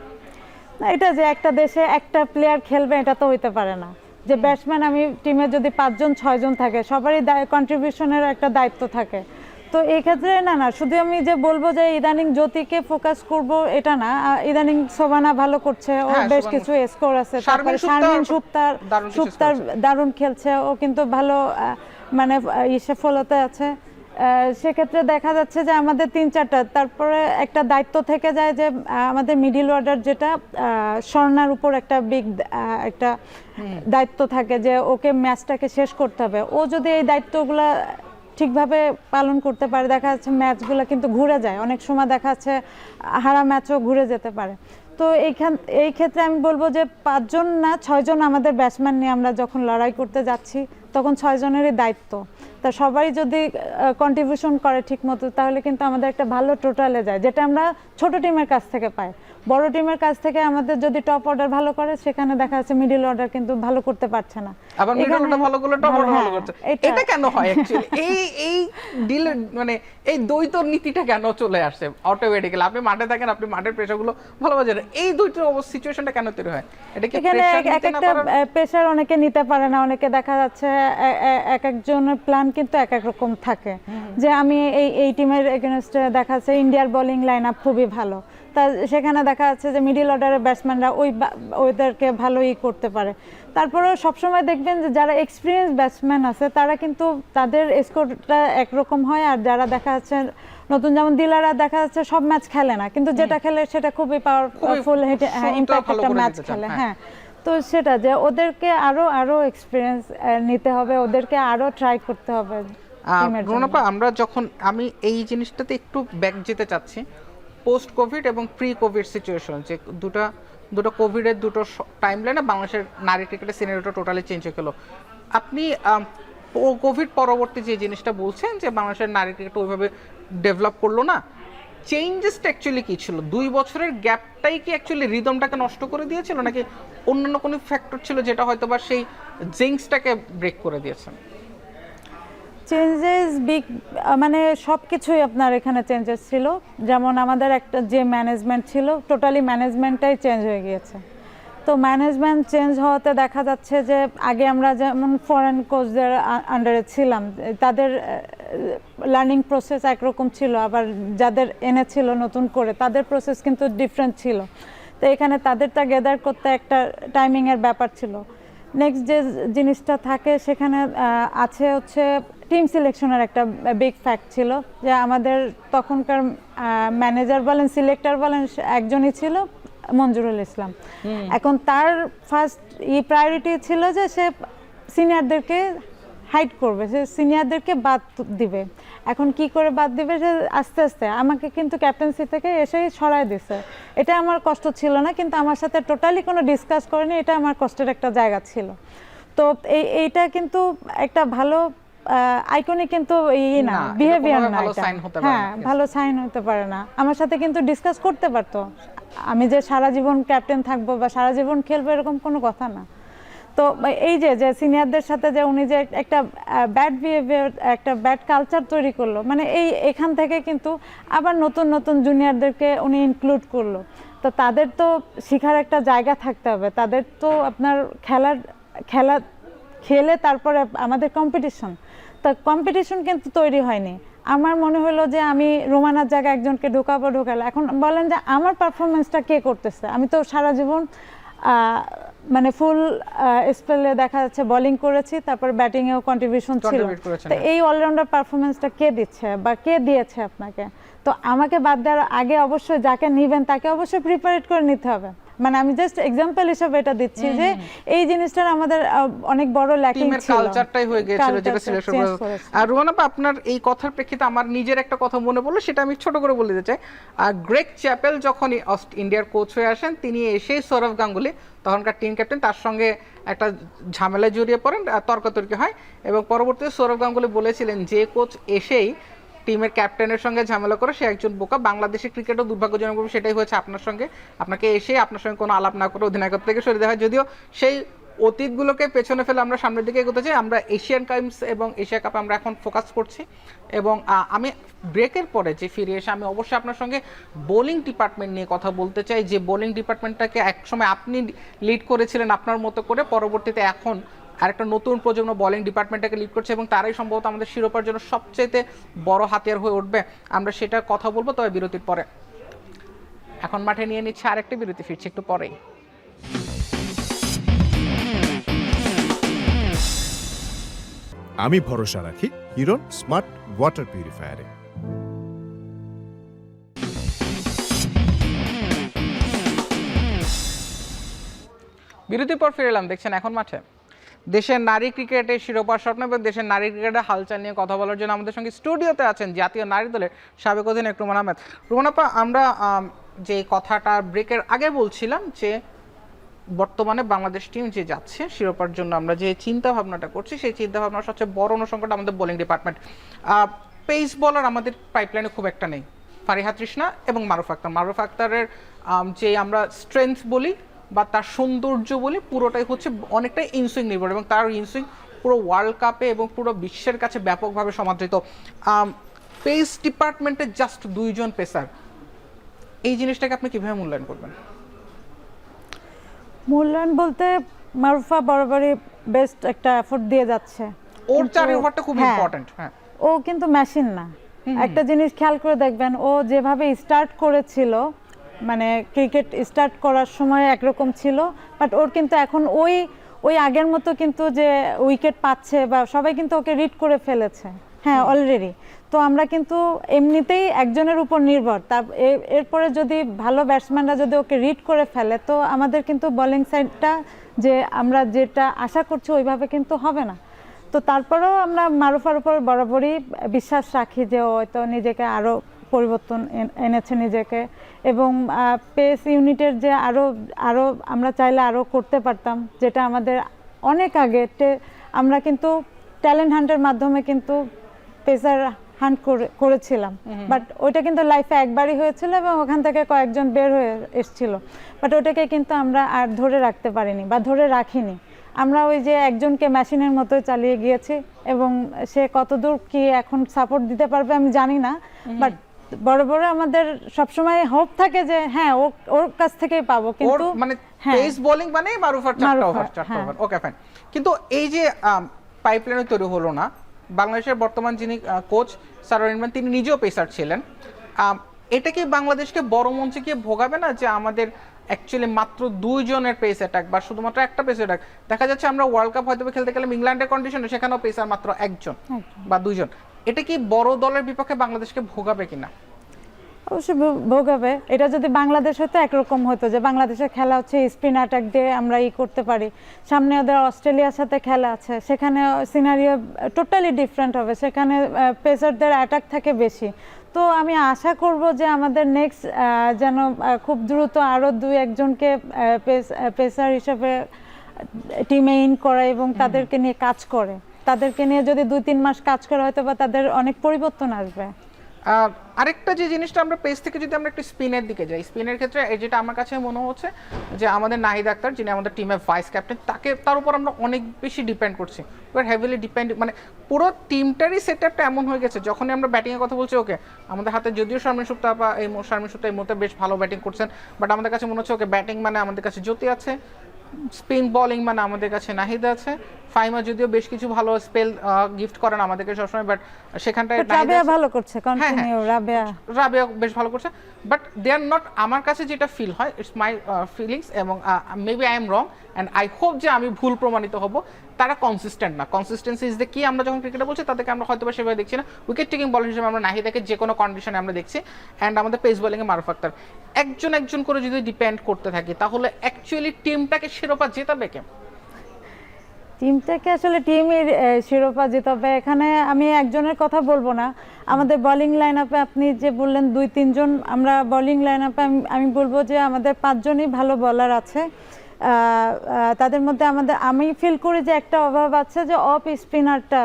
এটা যে একটা দেশে একটা প্লেয়ার খেলবে এটা তো হইতে পারে না, যে ব্যাটসম্যান আমি টিমে যদি 5-6জন থাকে সবারই কন্ট্রিবিউশনের একটা দায়িত্ব থাকে। তো এই ক্ষেত্রে না শুধু আমি যে বলবো যে ইদানিং জ্যোতিকে ফোকাস করব এটা না, ইদানিং শোভানা ভালো করছে, ও বেশ কিছু স্কোর আছে, তারপরে শারমিন সুপ্তার দারুণ খেলছে, ও কিন্তু ভালো মানে ফলোতে আছে। সেক্ষেত্রে দেখা যাচ্ছে যে আমাদের 3-4টা, তারপরে একটা দায়িত্ব থেকে যায় যে আমাদের মিডিল অর্ডার যেটা স্বর্ণার উপর একটা একটা দায়িত্ব থাকে যে ওকে ম্যাচটাকে শেষ করতে হবে। ও যদি এই দায়িত্বগুলো ঠিকভাবে পালন করতে পারে, দেখা যাচ্ছে ম্যাচগুলো কিন্তু ঘুরে যায়, অনেক সময় দেখা যাচ্ছে হারা ম্যাচও ঘুরে যেতে পারে। তো এই ক্ষেত্রে আমি বলবো যে 5জন না 6জন আমাদের ব্যাটসম্যান নিয়ে আমরা যখন লড়াই করতে যাচ্ছি তখন 6জনেরই দায়িত্ব। তা সবাই যদি কন্ট্রিবিউশন করে ঠিক মতো, তাহলে কিন্তু আমাদের একটা ভালো টোটালে যায়, যেটা আমরা ছোট টিমের কাছ থেকে পাই। বড় টিমের কাছ থেকে আমাদের যদি টপ অর্ডার ভালো করে, সেখানে দেখা যাচ্ছে মিডল অর্ডার কিন্তু ভালো করতে পারছে না, আবার মিডল অর্ডার ভালো করলে টপ অর্ডার ভালো করছে। এটা কেন হয় অ্যাকচুয়ালি? এই ডিল মানে এই দ্বৈত নীতিটা কেন চলে আসছে অটোমেটিক্যালি? আপনি মাঠে থাকেন, আপনি মাঠের প্রেসারগুলো ভালো বোঝেন, এই দুইটা সিচুয়েশনটা কেন তৈরি হয়? এটা কি এখানে একটা প্রেসার অনেকে নিতে পারে না, অনেকে দেখা যাচ্ছে এক একজনের প্ল্যান কিন্তু এক এক রকম থাকে, যে আমি এই টিমের এগেইনস্টে দেখা যাচ্ছে ইন্ডিয়ার বোলিং লাইন আপ খুবই ভালো, তা সেখানে দেখা যাচ্ছে যে মিডল অর্ডারের ব্যাটসম্যানরা ওদেরকে ভালোই করতে পারে। তারপরেও সবসময় দেখবেন যে যারা এক্সপিরিয়েন্স ব্যাটসম্যান আছে তারা কিন্তু তাদের স্কোরটা একরকম হয়, আর যারা দেখা যাচ্ছে নতুন যেমন দিলারা দেখা যাচ্ছে সব ম্যাচ খেলে না, কিন্তু যেটা খেলে সেটা খুবই পাওয়ারফুল ইম্প্যাক্ট একটা ম্যাচ খেলে। হ্যাঁ, তো সেটা যে ওদেরকে আরো এক্সপিরিয়েন্স নিতে হবে, ওদেরকে আরো ট্রাই করতে হবে। রুনাপা, আমরা যখন আমি এই জিনিসটাতে একটু ব্যাক যেতে চাচ্ছি, পোস্ট কোভিড এবং প্রি কোভিড সিচুয়েশন, যে দুটো কোভিডের দুটো টাইমলাইনে বাংলাদেশের নারী ক্রিকেটের সিনারিওটা টোটালি চেঞ্জ হয়ে গেল। আপনি কোভিড পরবর্তী যে জিনিসটা বলছেন যে বাংলাদেশের নারী ক্রিকেট ওইভাবে ডেভেলপ করলো না, চেঞ্জেসটা অ্যাকচুয়ালি কী ছিল? 2 বছরের গ্যাপটাই কি অ্যাকচুয়ালি রিদমটাকে নষ্ট করে দিয়েছিল, নাকি অন্যান্য কোনো ফ্যাক্টর ছিল যেটা হয়তো বা সেই জিংসটাকে ব্রেক করে দিয়েছে? চেঞ্জেস বিগ, মানে সব কিছুই আপনার এখানে চেঞ্জেস ছিল। যেমন আমাদের একটা যে ম্যানেজমেন্ট ছিল, টোটালি ম্যানেজমেন্টটাই চেঞ্জ হয়ে গিয়েছে। তো ম্যানেজমেন্ট চেঞ্জ হওয়াতে দেখা যাচ্ছে যে আগে আমরা যেমন ফরেন কোচদের আন্ডারে ছিলাম, তাদের লার্নিং প্রসেস একরকম ছিল, আবার যাদের এনেছিল নতুন করে তাদের প্রসেস কিন্তু ডিফারেন্ট ছিল। তো এখানে তাদেরটা গেদার করতে একটা টাইমিংয়ের ব্যাপার ছিল। নেক্সট যে জিনিসটা থাকে সেখানে আছে হচ্ছে টিম সিলেকশনের একটা বিগ ফ্যাক্ট ছিল, যে আমাদের তখনকার ম্যানেজার বলেন সিলেক্টর বলেন একজনই ছিল, মঞ্জুরুল ইসলাম। এখন তার ফার্স্ট প্রায়োরিটি ছিল যে সে সিনিয়রদেরকে হাইড করবে, সে সিনিয়রদেরকে বাদ দিবে। এখন কি করে বাদ দিবে, যে আস্তে আস্তে আমাকে কিন্তু ক্যাপ্টেন্সি থেকে এসেই সরাই দিছে। এটা আমার কষ্ট ছিল না, কিন্তু আমার সাথে টোটালি কোনো ডিসকাস করেনি, এটা আমার কষ্টের একটা জায়গা ছিল। তো এইটা কিন্তু একটা ভালো আইকনিক কিন্তু না, বিহেভিয়ার না, হ্যাঁ ভালো সাইন হতে পারে না। আমার সাথে কিন্তু ডিসকাস করতে পারতো, আমি যে সারা জীবন ক্যাপ্টেন থাকবো বা সারা জীবন খেলবো এরকম কোনো কথা না। তো এই যে সিনিয়রদের সাথে যে উনি যে একটা ব্যাড বিহেভিয়ার, একটা ব্যাড কালচার তৈরি করলো, মানে এখান থেকে কিন্তু আবার নতুন নতুন জুনিয়রদেরকে উনি ইনক্লুড করলো। তো তাদের তো শেখার একটা জায়গা থাকতে হবে, তাদের তো আপনার খেলা খেলে তারপরে আমাদের কম্পিটিশন, তা কম্পিটিশন কিন্তু তৈরি হয়নি। আমার মনে হলো যে আমি রোমানার জায়গায় একজনকে ঢোকালো। এখন বলেন যে আমার পারফরমেন্সটা কে করতেছে? আমি তো সারা জীবন মানে ফুল স্পেলে দেখা যাচ্ছে বোলিং করেছি, তারপর ব্যাটিংয়েও কন্ট্রিবিউশন ছিল। তো এই অলরাউন্ডার পারফরমেন্সটা কে দিচ্ছে বা কে দিয়েছে আপনাকে? তো আমাকে বাদ দেওয়ার আগে অবশ্যই যাকে নেবেন তাকে অবশ্যই প্রিপারেট করে নিতে হবে। মানে আমি জাস্ট এক্সাম্পল হিসেবে এটা দিচ্ছি যে এই জিনিসটার আমাদের অনেক বড় ল্যাকিং ছিল, টিমের কালচারটাই হয়ে গিয়েছিল যেটা সিলেকশন। আর রুমানাপা, আপনার এই কথার প্রেক্ষিতে আমার নিজের একটা কথা মনে পড়লো, সেটা আমি ছোট করে বলে দিতে চাই। গ্রেগ চ্যাপেল যখন ইন্ডিয়ার কোচ হয়ে আসেন, তিনি এসেই সৌরভ গাঙ্গুলি তখনকার টিম ক্যাপ্টেন, তার সঙ্গে একটা ঝামেলায় জড়িয়ে পড়েন, তর্কাতর্কি হয়, এবং পরবর্তীতে সৌরভ গাঙ্গুলি বলেছিলেন যে কোচ এসেই টিমের ক্যাপ্টেনের সঙ্গে ঝামেলা করে সে একজন বোকা। বাংলাদেশের ক্রিকেটও দুর্ভাগ্যজনকভাবে সেটাই হয়েছে আপনার সঙ্গে, আপনাকে এসে আপনার সঙ্গে কোনো আলাপ না করে অধিনায়কত্ব থেকে সরিয়ে দেওয়া হয়। যদিও সেই অতীতগুলোকে পেছনে ফেলে আমরা সামনের দিকে এগোতে চাই। আমরা এশিয়ান গেমস এবং এশিয়া কাপে আমরা এখন ফোকাস করছি, এবং আমি ব্রেকের পরে যে ফিরে এসে আমি অবশ্যই আপনার সঙ্গে বোলিং ডিপার্টমেন্ট নিয়ে কথা বলতে চাই, যে বোলিং ডিপার্টমেন্টটাকে একসময় আপনি লিড করেছিলেন আপনার মতো করে, পরবর্তীতে এখন আরেকটা নতুন প্রজন্ম বোলিং ডিপার্টমেন্টটাকে লিড করছে, এবং তারাই সম্ভবত আমাদের শিরোপার জন্য সবচেয়ে বড় হাতিয়ার হয়ে উঠবে। আমরা সেটা কথা বলবো, তবে বিরতির পরে। এখন মাঠে নিয়ে নিচ্ছে আরেকটা বিরতি, ফিরছি একটু পরেই। আমি ভরসা রাখি হিরন স্মার্ট ওয়াটার পিউরিফায়ারে। বিরতির পর ফিরে এলাম, দেখছেন এখন মাঠে। দেশের নারী ক্রিকেটের শিরোপা স্বপ্ন এবং দেশের নারী ক্রিকেটের হালচাল নিয়ে কথা বলার জন্য আমাদের সঙ্গে স্টুডিওতে আছেন জাতীয় নারী দলের সাবেক অধিনায়ক রুমান আহমেদ। রুমানাপা, আমরা যে কথাটা ব্রেকের আগে বলছিলাম, যে বর্তমানে বাংলাদেশ টিম যে যাচ্ছে শিরোপার জন্য, আমরা যে চিন্তা ভাবনাটা করছি, সেই চিন্তা ভাবনার সবচেয়ে বড় অনুষঙ্গটা আমাদের বোলিং ডিপার্টমেন্ট। পেস বলার আমাদের পাইপলাইনে খুব একটা নেই। ফারিহা তৃষ্ণা এবং মারুফ আক্তারের যে আমরা স্ট্রেংথ বলি বা তার সৌন্দর্য বলি, পুরোটাই হচ্ছে অনেকটাই ইনসুইং নির্ভর, এবং তার ইনসুইং পুরো ওয়ার্ল্ড কাপে এবং পুরো বিশ্বের কাছে ব্যাপকভাবে সমাদৃত। পেস ডিপার্টমেন্টের জাস্ট 2 জন পেসার, এই জিনিসটাকে আপনি কিভাবে মূল্যায়ন করবেন? মূল্যায়ন বলতে মারুফা বরাবরই বেস্ট একটা এফোর্ট দিয়ে যাচ্ছে, ওর 4 ওভারটা খুব ইম্পর্টেন্ট। হ্যাঁ, ও কিন্তু মেশিন না। একটা জিনিস খেয়াল করে দেখবেন, ও যেভাবে স্টার্ট করেছিল, মানে ক্রিকেট স্টার্ট করার সময় একরকম ছিল, বাট ওর কিন্তু এখন ওই আগের মতো কিন্তু যে উইকেট পাচ্ছে বা সবাই কিন্তু ওকে রিড করে ফেলেছে। হ্যাঁ অলরেডি। তো আমরা কিন্তু এমনিতেই একজনের উপর নির্ভর, এরপরে যদি ভালো ব্যাটসম্যানরা যদি ওকে রিড করে ফেলে তো আমাদের কিন্তু বোলিং সাইডটা যে আমরা যেটা আশা করছি ওইভাবে কিন্তু হবে না। তো তারপরেও আমরা মারুফার উপর বরাবরই বিশ্বাস রাখি যে ও হয়তো নিজেকে আরও পরিবর্তন এনেছে নিজেকে, এবং পেস ইউনিটের যে আরও আমরা চাইলে আরও করতে পারতাম, যেটা আমাদের অনেক আগে আমরা কিন্তু ট্যালেন্ট হান্টের মাধ্যমে কিন্তু পেসার হান্ট করেছিলাম, বাট ওইটা কিন্তু লাইফে একবারই হয়েছিল এবং ওখান থেকে কয়েকজন বের হয়ে এসেছিল, বাট ওটাকে কিন্তু আমরা আর ধরে রাখতে পারিনি বা ধরে রাখিনি। আমরা ওই যে একজনকে মেশিনের মতো চালিয়ে গিয়েছি, এবং সে কতদূর কি এখন সাপোর্ট দিতে পারবে আমি জানি না, বাট বড় বড় আমাদের সবসময় হোপ থাকে যে হ্যাঁ ওর কাছ থেকেই পাবো, কিন্তু মানে পেস বোলিং মানে মারুফার 4টা ওভার, ওকে ফাইন। কিন্তু এই যে পাইপলাইন তৈরি হলো না, বাংলাদেশের বর্তমান যিনি কোচ সারোয়ার ইমরান তিনি নিজেও পেসার ছিলেন, এটা কি বাংলাদেশকে বড় মঞ্চে গিয়ে ভোগাবে না যে আমাদের অ্যাকচুয়ালি মাত্র 2 জনের পেস অ্যাটাক বা শুধুমাত্র একটা পেস অ্যাটাক? দেখা যাচ্ছে আমরা ওয়ার্ল্ড কাপ হয়তো খেলতে গেলে ইংল্যান্ডের কন্ডিশনে সেখানেও পেসার মাত্র 1 জন বা 2 জন। এটা কি বড় দলের বিপক্ষে বাংলাদেশকে ভোগাবে কিনা? অবশ্যই ভোগাবে। এটা যদি বাংলাদেশ হতো একরকম হতো, যে বাংলাদেশের খেলা হচ্ছে স্পিন অ্যাটাক দিয়ে আমরা করতে পারি, সামনে ওদের অস্ট্রেলিয়ার সাথে খেলা আছে, সেখানে সিনারিও টোটালি ডিফারেন্ট হবে, সেখানে পেসারদের অ্যাটাক থাকে বেশি। তো আমি আশা করব যে আমাদের নেক্সট যেন খুব দ্রুত আরও 2-1 জনকে পেসার হিসেবে টিমে ইন করে এবং তাদেরকে নিয়ে কাজ করে, তাদেরকে নিয়ে যদি 2-3 মাস কাজ করে হয়তো বা তাদের অনেক পরিবর্তন আসবে। আরেকটা যে জিনিসটা আমরা পেস থেকে যদি আমরা একটু স্পিনের দিকে যাই, স্পিনের ক্ষেত্রে যেটা আমার কাছে মনে হচ্ছে যে আমাদের নাহিদ আক্তার যিনি আমাদের টিমের ভাইস ক্যাপ্টেন, তার উপর আমরা অনেক বেশি ডিপেন্ড করছি, হেভিলি ডিপেন্ড, মানে পুরো টিমটারই সেটআপটা এমন হয়ে গেছে। যখনই আমরা ব্যাটিংয়ের কথা বলছি, ওকে আমাদের হাতে যদিও শারমিন সুপ্তা বা শারমিন সুপ্তা এই মুহূর্তে বেশ ভালো ব্যাটিং করছেন, বাট আমাদের কাছে মনে হচ্ছে ওকে ব্যাটিং মানে আমাদের কাছে জ্যোতি আছে, স্পিন বোলিং মানে আমাদের কাছে নাহিদ আছে, ফাইমা যদিও বেশ কিছু ভালো স্পেল গিফট করেন আমাদেরকে সবসময়, বাট সেখানটায় রাবেয়া ভালো করছে, কন্টিনিউ রাবেয়া বেশ ভালো করছে, বাট দে আর নট, আমার কাছে যেটা ফিল হয়, ইটস মাই ফিলিংস, এবং maybe I am wrong and I hope যে আমি ভুল প্রমাণিত হব, তারা কনসিস্টেন্ট না। কনসিস্টেন্সি ইজ দ্য কি। আমরা যখন ক্রিকেটে বলছি তাদেরকে আমরা হয়তো সেভাবে দেখছি না, উইকেট টেকিং বলার হিসেবে আমরা নাহিদাকে যে কোনো কন্ডিশনে আমরা দেখছি, অ্যান্ড আমাদের পেস বোলিংয়ে মারুফ আক্তার। একজন করে যদি ডিপেন্ড করতে থাকি তাহলে অ্যাকচুয়ালি টিমটাকে শিরোপা জেতাবে কে? টিমটাকে আসলে টিমের শিরোপা জেতাবে, এখানে আমি একজনের কথা বলবো না। আমাদের বোলিং লাইন আপে আপনি যে বললেন 2-3 জন, আমরা বোলিং লাইন আপে আমি বলবো যে আমাদের 5 জনই ভালো বোলার আছে। তাদের মধ্যে আমি ফিল করি যে একটা অভাব আছে, যে অফ স্পিনারটা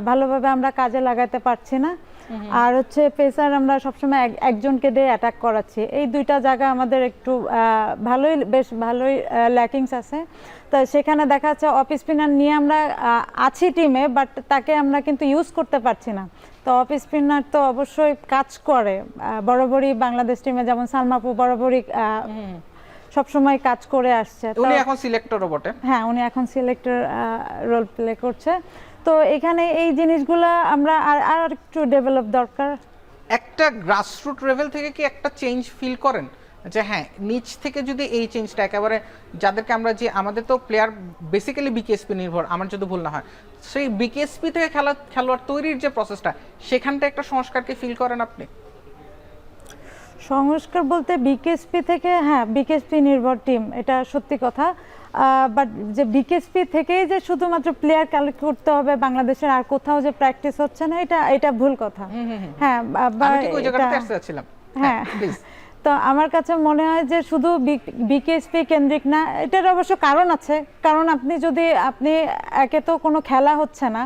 ভালোভাবে আমরা কাজে লাগাতে পারছি না, আর হচ্ছে পেসার আমরা সবসময় একজনকে দিয়ে অ্যাটাক করাচ্ছি। এই 2টা জায়গা আমাদের একটু বেশ ভালোই ল্যাকিংস আছে। তো সেখানে দেখা যাচ্ছে অফ স্পিনার নিয়ে আমরা আছি টিমে, বাট তাকে আমরা কিন্তু ইউজ করতে পারছি না। তো অফ স্পিনার তো অবশ্যই কাজ করে বরাবরই বাংলাদেশ টিমে, যেমন সালমাপু বরাবরই সবসময় কাজ করে আসছে। উনি এখন সিলেক্টরও বটে। হ্যাঁ, উনি এখন সিলেক্টর রোল প্লে করছে। তো এখানে এই জিনিসগুলো আমরা আর একটু ডেভেলপ দরকার। একটা গ্রাসরুট লেভেল থেকে কি একটা চেঞ্জ ফিল করেন যে হ্যাঁ নিচ থেকে যদি এই চেঞ্জটা একেবারে, যাদেরকে আমরা যে আমাদের তো প্লেয়ার বেসিক্যালি বিকেএসপি নির্ভর আমার যদি ভুল না হয়, সেই বিকেএসপি থেকে খেলোয়াড় তৈরির যে প্রসেসটা, সেখানটা একটা সংস্কারকে ফিল করেন আপনি? সংস্কার বলতে বিকেএসপি থেকে, হ্যাঁ বিকেএসপি নির্ভর টিম, এটা সত্যি কথা, বাট যে বিকেএসপি থেকেই যে শুধুমাত্র প্লেয়ার কালেক্ট করতে হবে বাংলাদেশের আর কোথাও যে প্র্যাকটিস হচ্ছে না, এটা ভুল কথা। হ্যাঁ, হ্যাঁ তো আমার কাছে মনে হয় যে শুধু বিকেএসপি কেন্দ্রিক না, এটার অবশ্য কারণ আছে। কারণ আপনি একে তো কোনো খেলা হচ্ছে না,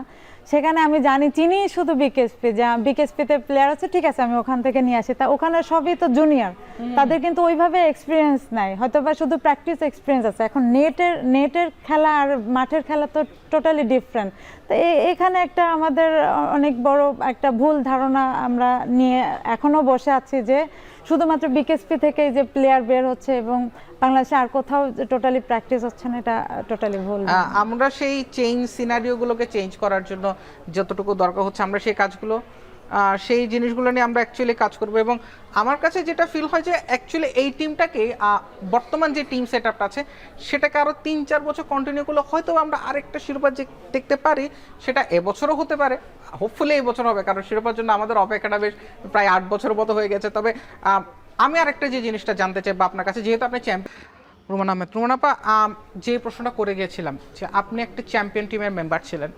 সেখানে আমি চিনি শুধু বিকেএসপি, যে বিকেএসপিতে প্লেয়ার আছে, ঠিক আছে আমি ওখান থেকে নিয়ে আসি, তা ওখানে সবই তো জুনিয়র, তাদের কিন্তু ওইভাবে এক্সপিরিয়েন্স নাই, হয়তো বা শুধু প্র্যাকটিস এক্সপিরিয়েন্স আছে। এখন নেটের খেলা আর মাঠের খেলা তো টোটালি ডিফারেন্ট। তো এখানে একটা আমাদের অনেক বড় একটা ভুল ধারণা আমরা নিয়ে এখনো বসে আছি, যে শুধুমাত্র বিকেএসপি থেকেই যে প্লেয়ার বের হচ্ছে এবং বাংলাদেশে আর কোথাও টোটালি প্র্যাকটিস হচ্ছে না, এটা টোটালি ভুল। আমরা সেই চেঞ্জ সিনারিওগুলোকে চেঞ্জ করার জন্য যতটুকু দরকার হচ্ছে আমরা সেই কাজগুলো সেই জিনিসগুলো নিয়ে আমরা অ্যাকচুয়ালি কাজ করবো। এবং আমার কাছে যেটা ফিল হয় যে অ্যাকচুয়ালি এই টিমটাকে বর্তমান যে টিম সেট আপটা আছে সেটাকে আরও 3-4 বছর কন্টিনিউ করলে হয়তো আমরা আরেকটা শিরোপা যে দেখতে পারি, সেটা এবছরও হতে পারে, হোপফুলি এই বছর হবে, কারণ শিরোপার জন্য আমাদের অপেক্ষাটা বেশ প্রায় 8 বছরের মতো হয়ে গেছে। তবে আমি আরেকটা যে জিনিসটা জানতে চাই বা আপনার কাছে, যেহেতু আপনি রুমান আহমেদ, রুমান আপা, যে প্রশ্নটা করে গিয়েছিলাম যে আপনি একটা চ্যাম্পিয়ন টিমের মেম্বার ছিলেন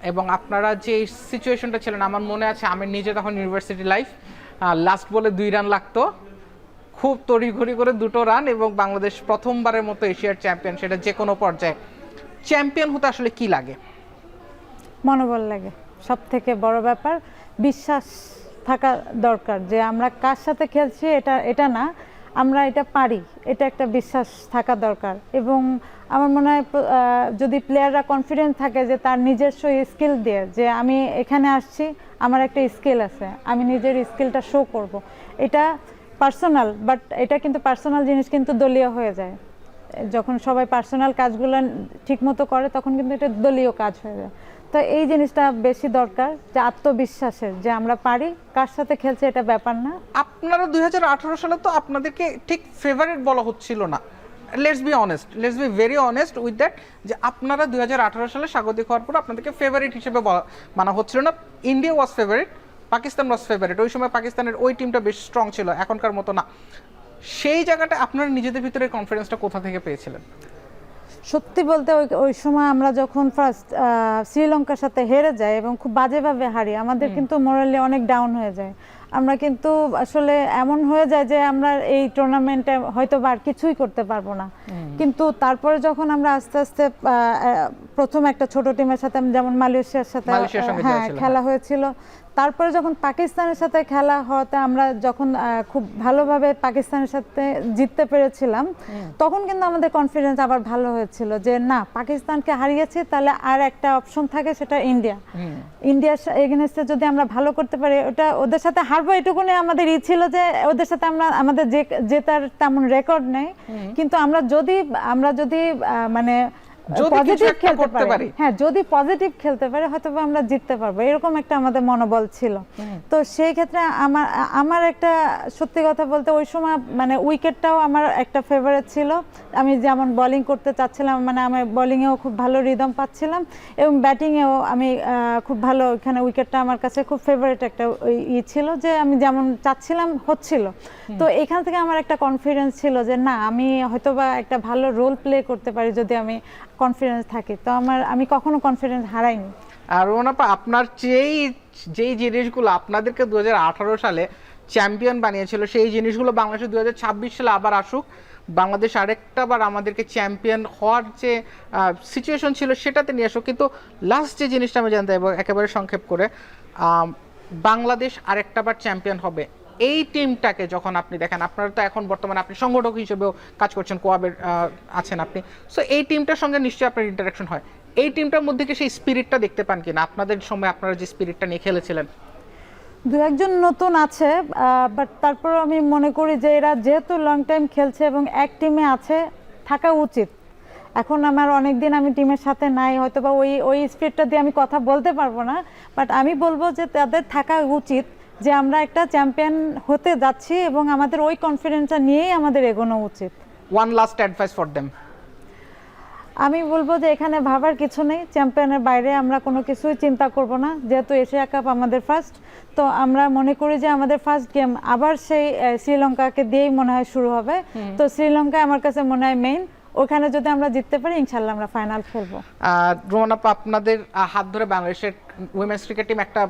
এবং আপনারা যে সিচুয়েশনটা ছিলেন, আমার মনে আছে আমি নিজে তখন ইউনিভার্সিটি লাইফ, লাস্ট বলে 2 রান লাগতো, খুব তড়িঘড়ি করে 2টো রান এবং বাংলাদেশ প্রথমবারের মতো এশিয়ার চ্যাম্পিয়ন, সেটা যে কোনো পর্যায়ে। চ্যাম্পিয়ন হতে আসলে কি লাগে? মনোবল লাগে, সব থেকে বড় ব্যাপার বিশ্বাস থাকা দরকার যে আমরা কার সাথে খেলছি এটা না, আমরা এটা পারি, এটা একটা বিশ্বাস থাকা দরকার। এবং আমার মনে হয় যদি প্লেয়াররা কনফিডেন্ট থাকে যে তার নিজস্ব স্কিল দিয়ে যে আমি এখানে আসছি, আমার একটা স্কিল আছে, আমি নিজের স্কিলটা শো করব, এটা পার্সোনাল, বাট এটা কিন্তু পার্সোনাল জিনিস কিন্তু দলীয় হয়ে যায়। যখন সবাই পার্সোনাল কাজগুলো ঠিকমতো করে তখন কিন্তু এটা দলীয় কাজ হয়ে যায়। তো এই জিনিসটা বেশি দরকার, যে আত্মবিশ্বাসের, যে আমরা পারি, কার সাথে খেলছে এটা ব্যাপার না। আপনারা 2018 সালে তো আপনাদেরকে ঠিক ফেভারিট বলা হচ্ছিল না, let's be very honest with that, যে আপনারা 2018 সালে স্বাগতিক হওয়ার পর আপনাদেরকে ফেভারিট হিসেবে মানা হচ্ছিল না। India was favourite, Pakistan was favourite, ওই সময় পাকিস্তানের ওই টিমটা বেশ স্ট্রং ছিল, এখনকার মতো না। সেই জায়গাটা আপনারা নিজেদের ভিতরে কনফিডেন্সটা কোথা থেকে পেয়েছিলেন? সত্যি বলতে ওই সময় আমরা যখন ফার্স্ট শ্রীলঙ্কার সাথে হেরে যাই এবং খুব বাজেভাবে হারি, আমাদের কিন্তু মোরালি অনেক ডাউন হয়ে যায়। আমরা কিন্তু আসলে এমন হয়ে যায় যে আমরা এই টুর্নামেন্টে হয়তো আর কিছুই করতে পারবো না। কিন্তু তারপরে যখন আমরা আস্তে আস্তে প্রথম একটা ছোট টিমের সাথে, যেমন মালয়েশিয়ার সাথে খেলা হয়েছিল, তারপরে যখন পাকিস্তানের সাথে খেলা হওয়াতে আমরা যখন খুব ভালোভাবে পাকিস্তানের সাথে জিততে পেরেছিলাম, তখন কিন্তু আমাদের কনফিডেন্স আবার ভালো হয়েছিল যে না, পাকিস্তানকে হারিয়েছি, তাহলে আর একটা অপশন থাকে, সেটা ইন্ডিয়ার এগেইনস্টে যদি আমরা ভালো করতে পারি, ওটা ওদের সাথে হারবো এটুকুনি আমাদের ছিল, যে ওদের সাথে আমাদের জেতার তেমন রেকর্ড নেই, কিন্তু আমরা যদি মানে পজিটিভ খেলতে পারি, হ্যাঁ, যদি পজিটিভ খেলতে পারি হয়তো আমরা জিততে পারবো, এরকম একটা আমাদের মনোবল ছিল। তো সেই ক্ষেত্রে আমার একটা সত্যি কথা বলতে ওই সময় মানে উইকেটটাও আমার একটা ফেভারিট ছিল। আমি যেমন বোলিং করতে চাচ্ছিলাম, মানে আমার বোলিংয়েও খুব ভালো রিদম পাচ্ছিলাম এবং ব্যাটিংয়েও আমি খুব ভালো, এখানে উইকেটটা আমার কাছে খুব ফেভারিট একটা ছিল, যে আমি যেমন চাচ্ছিলাম হচ্ছিল। তো এখান থেকে আমার একটা কনফিডেন্স ছিল যে না, আমি হয়তোবা একটা ভালো রোল প্লে করতে পারি যদি আমি কনফিডেন্স থাকে। তো আমি কখনো কনফিডেন্স হারাইনি। আর রোনাপা, আপনার যেই জিনিসগুলো আপনাদেরকে 2018 সালে চ্যাম্পিয়ন বানিয়েছিল, সেই জিনিসগুলো বাংলাদেশে 2026 সালে আবার আসুক, বাংলাদেশ আরেকটা বার আমাদেরকে চ্যাম্পিয়ন হওয়ার যে সিচুয়েশন ছিল সেটাতে নিয়ে আসুক। কিন্তু লাস্ট যে জিনিসটা আমি জানতে চাইবো একেবারে সংক্ষেপ করে, বাংলাদেশ আরেকটা বার চ্যাম্পিয়ন হবে, এই টিমটাকে যখন আপনি দেখেন, আপনারা তো এখন বর্তমানে আপনি সংগঠক হিসেবেও কাজ করছেন, কোয়াবের আছেন আপনি, সো এই টিমটার সঙ্গে নিশ্চয়ই আপনার ইন্টারাকশন হয়, এই টিমটার মধ্যে কি সেই স্পিরিটটা দেখতে পান কিনা? আপনাদের সময় আপনারা যে স্পিরিটটা নিয়ে খেলেছিলেন। 2-1 নতুন আছে, বাট তারপর আমি মনে করি যে এরা যেহেতু লং টাইম খেলছে এবং এক টিমে আছে, থাকা উচিত। এখন আমার অনেকদিন আমি টিমের সাথে নাই, হয়তো বা ওই স্পিরিটটা দিয়ে আমি কথা বলতে পারবো না, বাট আমি বলবো যে তাদের থাকা উচিত, যে আমরা একটা চ্যাম্পিয়ন হতে যাচ্ছি এবং আমাদের ওই কনফিডেন্সটা নিয়েই আমাদের এগোনো উচিত। One last advice for them. আমি বলবো যে এখানে ভাবার কিছু নেই, চ্যাম্পিয়নের বাইরে আমরা কোনো কিছুই চিন্তা করব না, যেহেতু এশিয়া কাপ আমাদের ফার্স্ট। তো আমরা মনে করি যে আমাদের ফার্স্ট গেম আবার সেই শ্রীলঙ্কাকে দিয়েই মনে হয় শুরু হবে। তো শ্রীলঙ্কা আমার কাছে মনে হয় মেইন, ওখানে যদি আমরা জিততে পারি ইনশাল্লাহ আমরা ফাইনাল খেলবো। রোমান আপা, আপনাদের হাত ধরে বাংলাদেশের উইমেন্স ক্রিকেট টিম একটা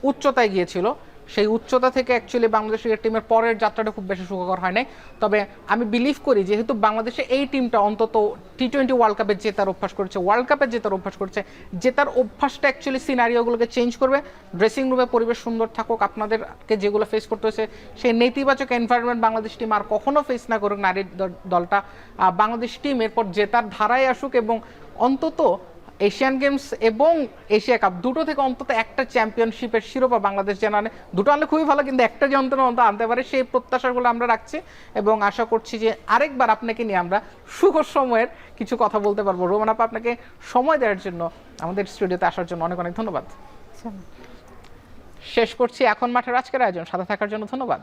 উচ্চতায় গিয়েছিল, সেই উচ্চতা থেকে অ্যাকচুয়ালি বাংলাদেশ ক্রিকেট টিমের পরের যাত্রাটা খুব বেশি সুখকর হয় নাই। তবে আমি বিলিভ করি যেহেতু বাংলাদেশে এই টিমটা অন্তত T20 ওয়ার্ল্ড কাপে জেতার অভ্যাস করেছে, ওয়ার্ল্ড কাপে জেতার অভ্যাস করছে, জেতার অভ্যাসটা অ্যাকচুয়ালি সিনারিওগুলোকে চেঞ্জ করবে। ড্রেসিং রুমে পরিবেশ সুন্দর থাকুক, আপনাদেরকে যেগুলো ফেস করতে হয়েছে সেই নেতিবাচক এনভায়রনমেন্ট বাংলাদেশ টিম আর কখনো ফেস না করুক নারীর দলটা, বাংলাদেশ টিম এরপর জেতার ধারায় আসুক এবং অন্তত এশিয়ান গেমস এবং এশিয়া কাপ দুটো থেকে অন্তত একটা চ্যাম্পিয়নশিপের শিরোপা বাংলাদেশ যেন আনে। দুটো আনলে খুবই ভালো, কিন্তু একটা যন্ত্রণা অন্তত আনতে পারে, সেই প্রত্যাশাগুলো আমরা রাখছি এবং আশা করছি যে আরেকবার আপনাকে নিয়ে আমরা সুখর সময়ের কিছু কথা বলতে পারবো। রোমান আপা, আপনাকে সময় দেওয়ার জন্য, আমাদের স্টুডিওতে আসার জন্য অনেক অনেক ধন্যবাদ। শেষ করছি এখন মাঠের আজকের আয়োজন। সাথে থাকার জন্য ধন্যবাদ।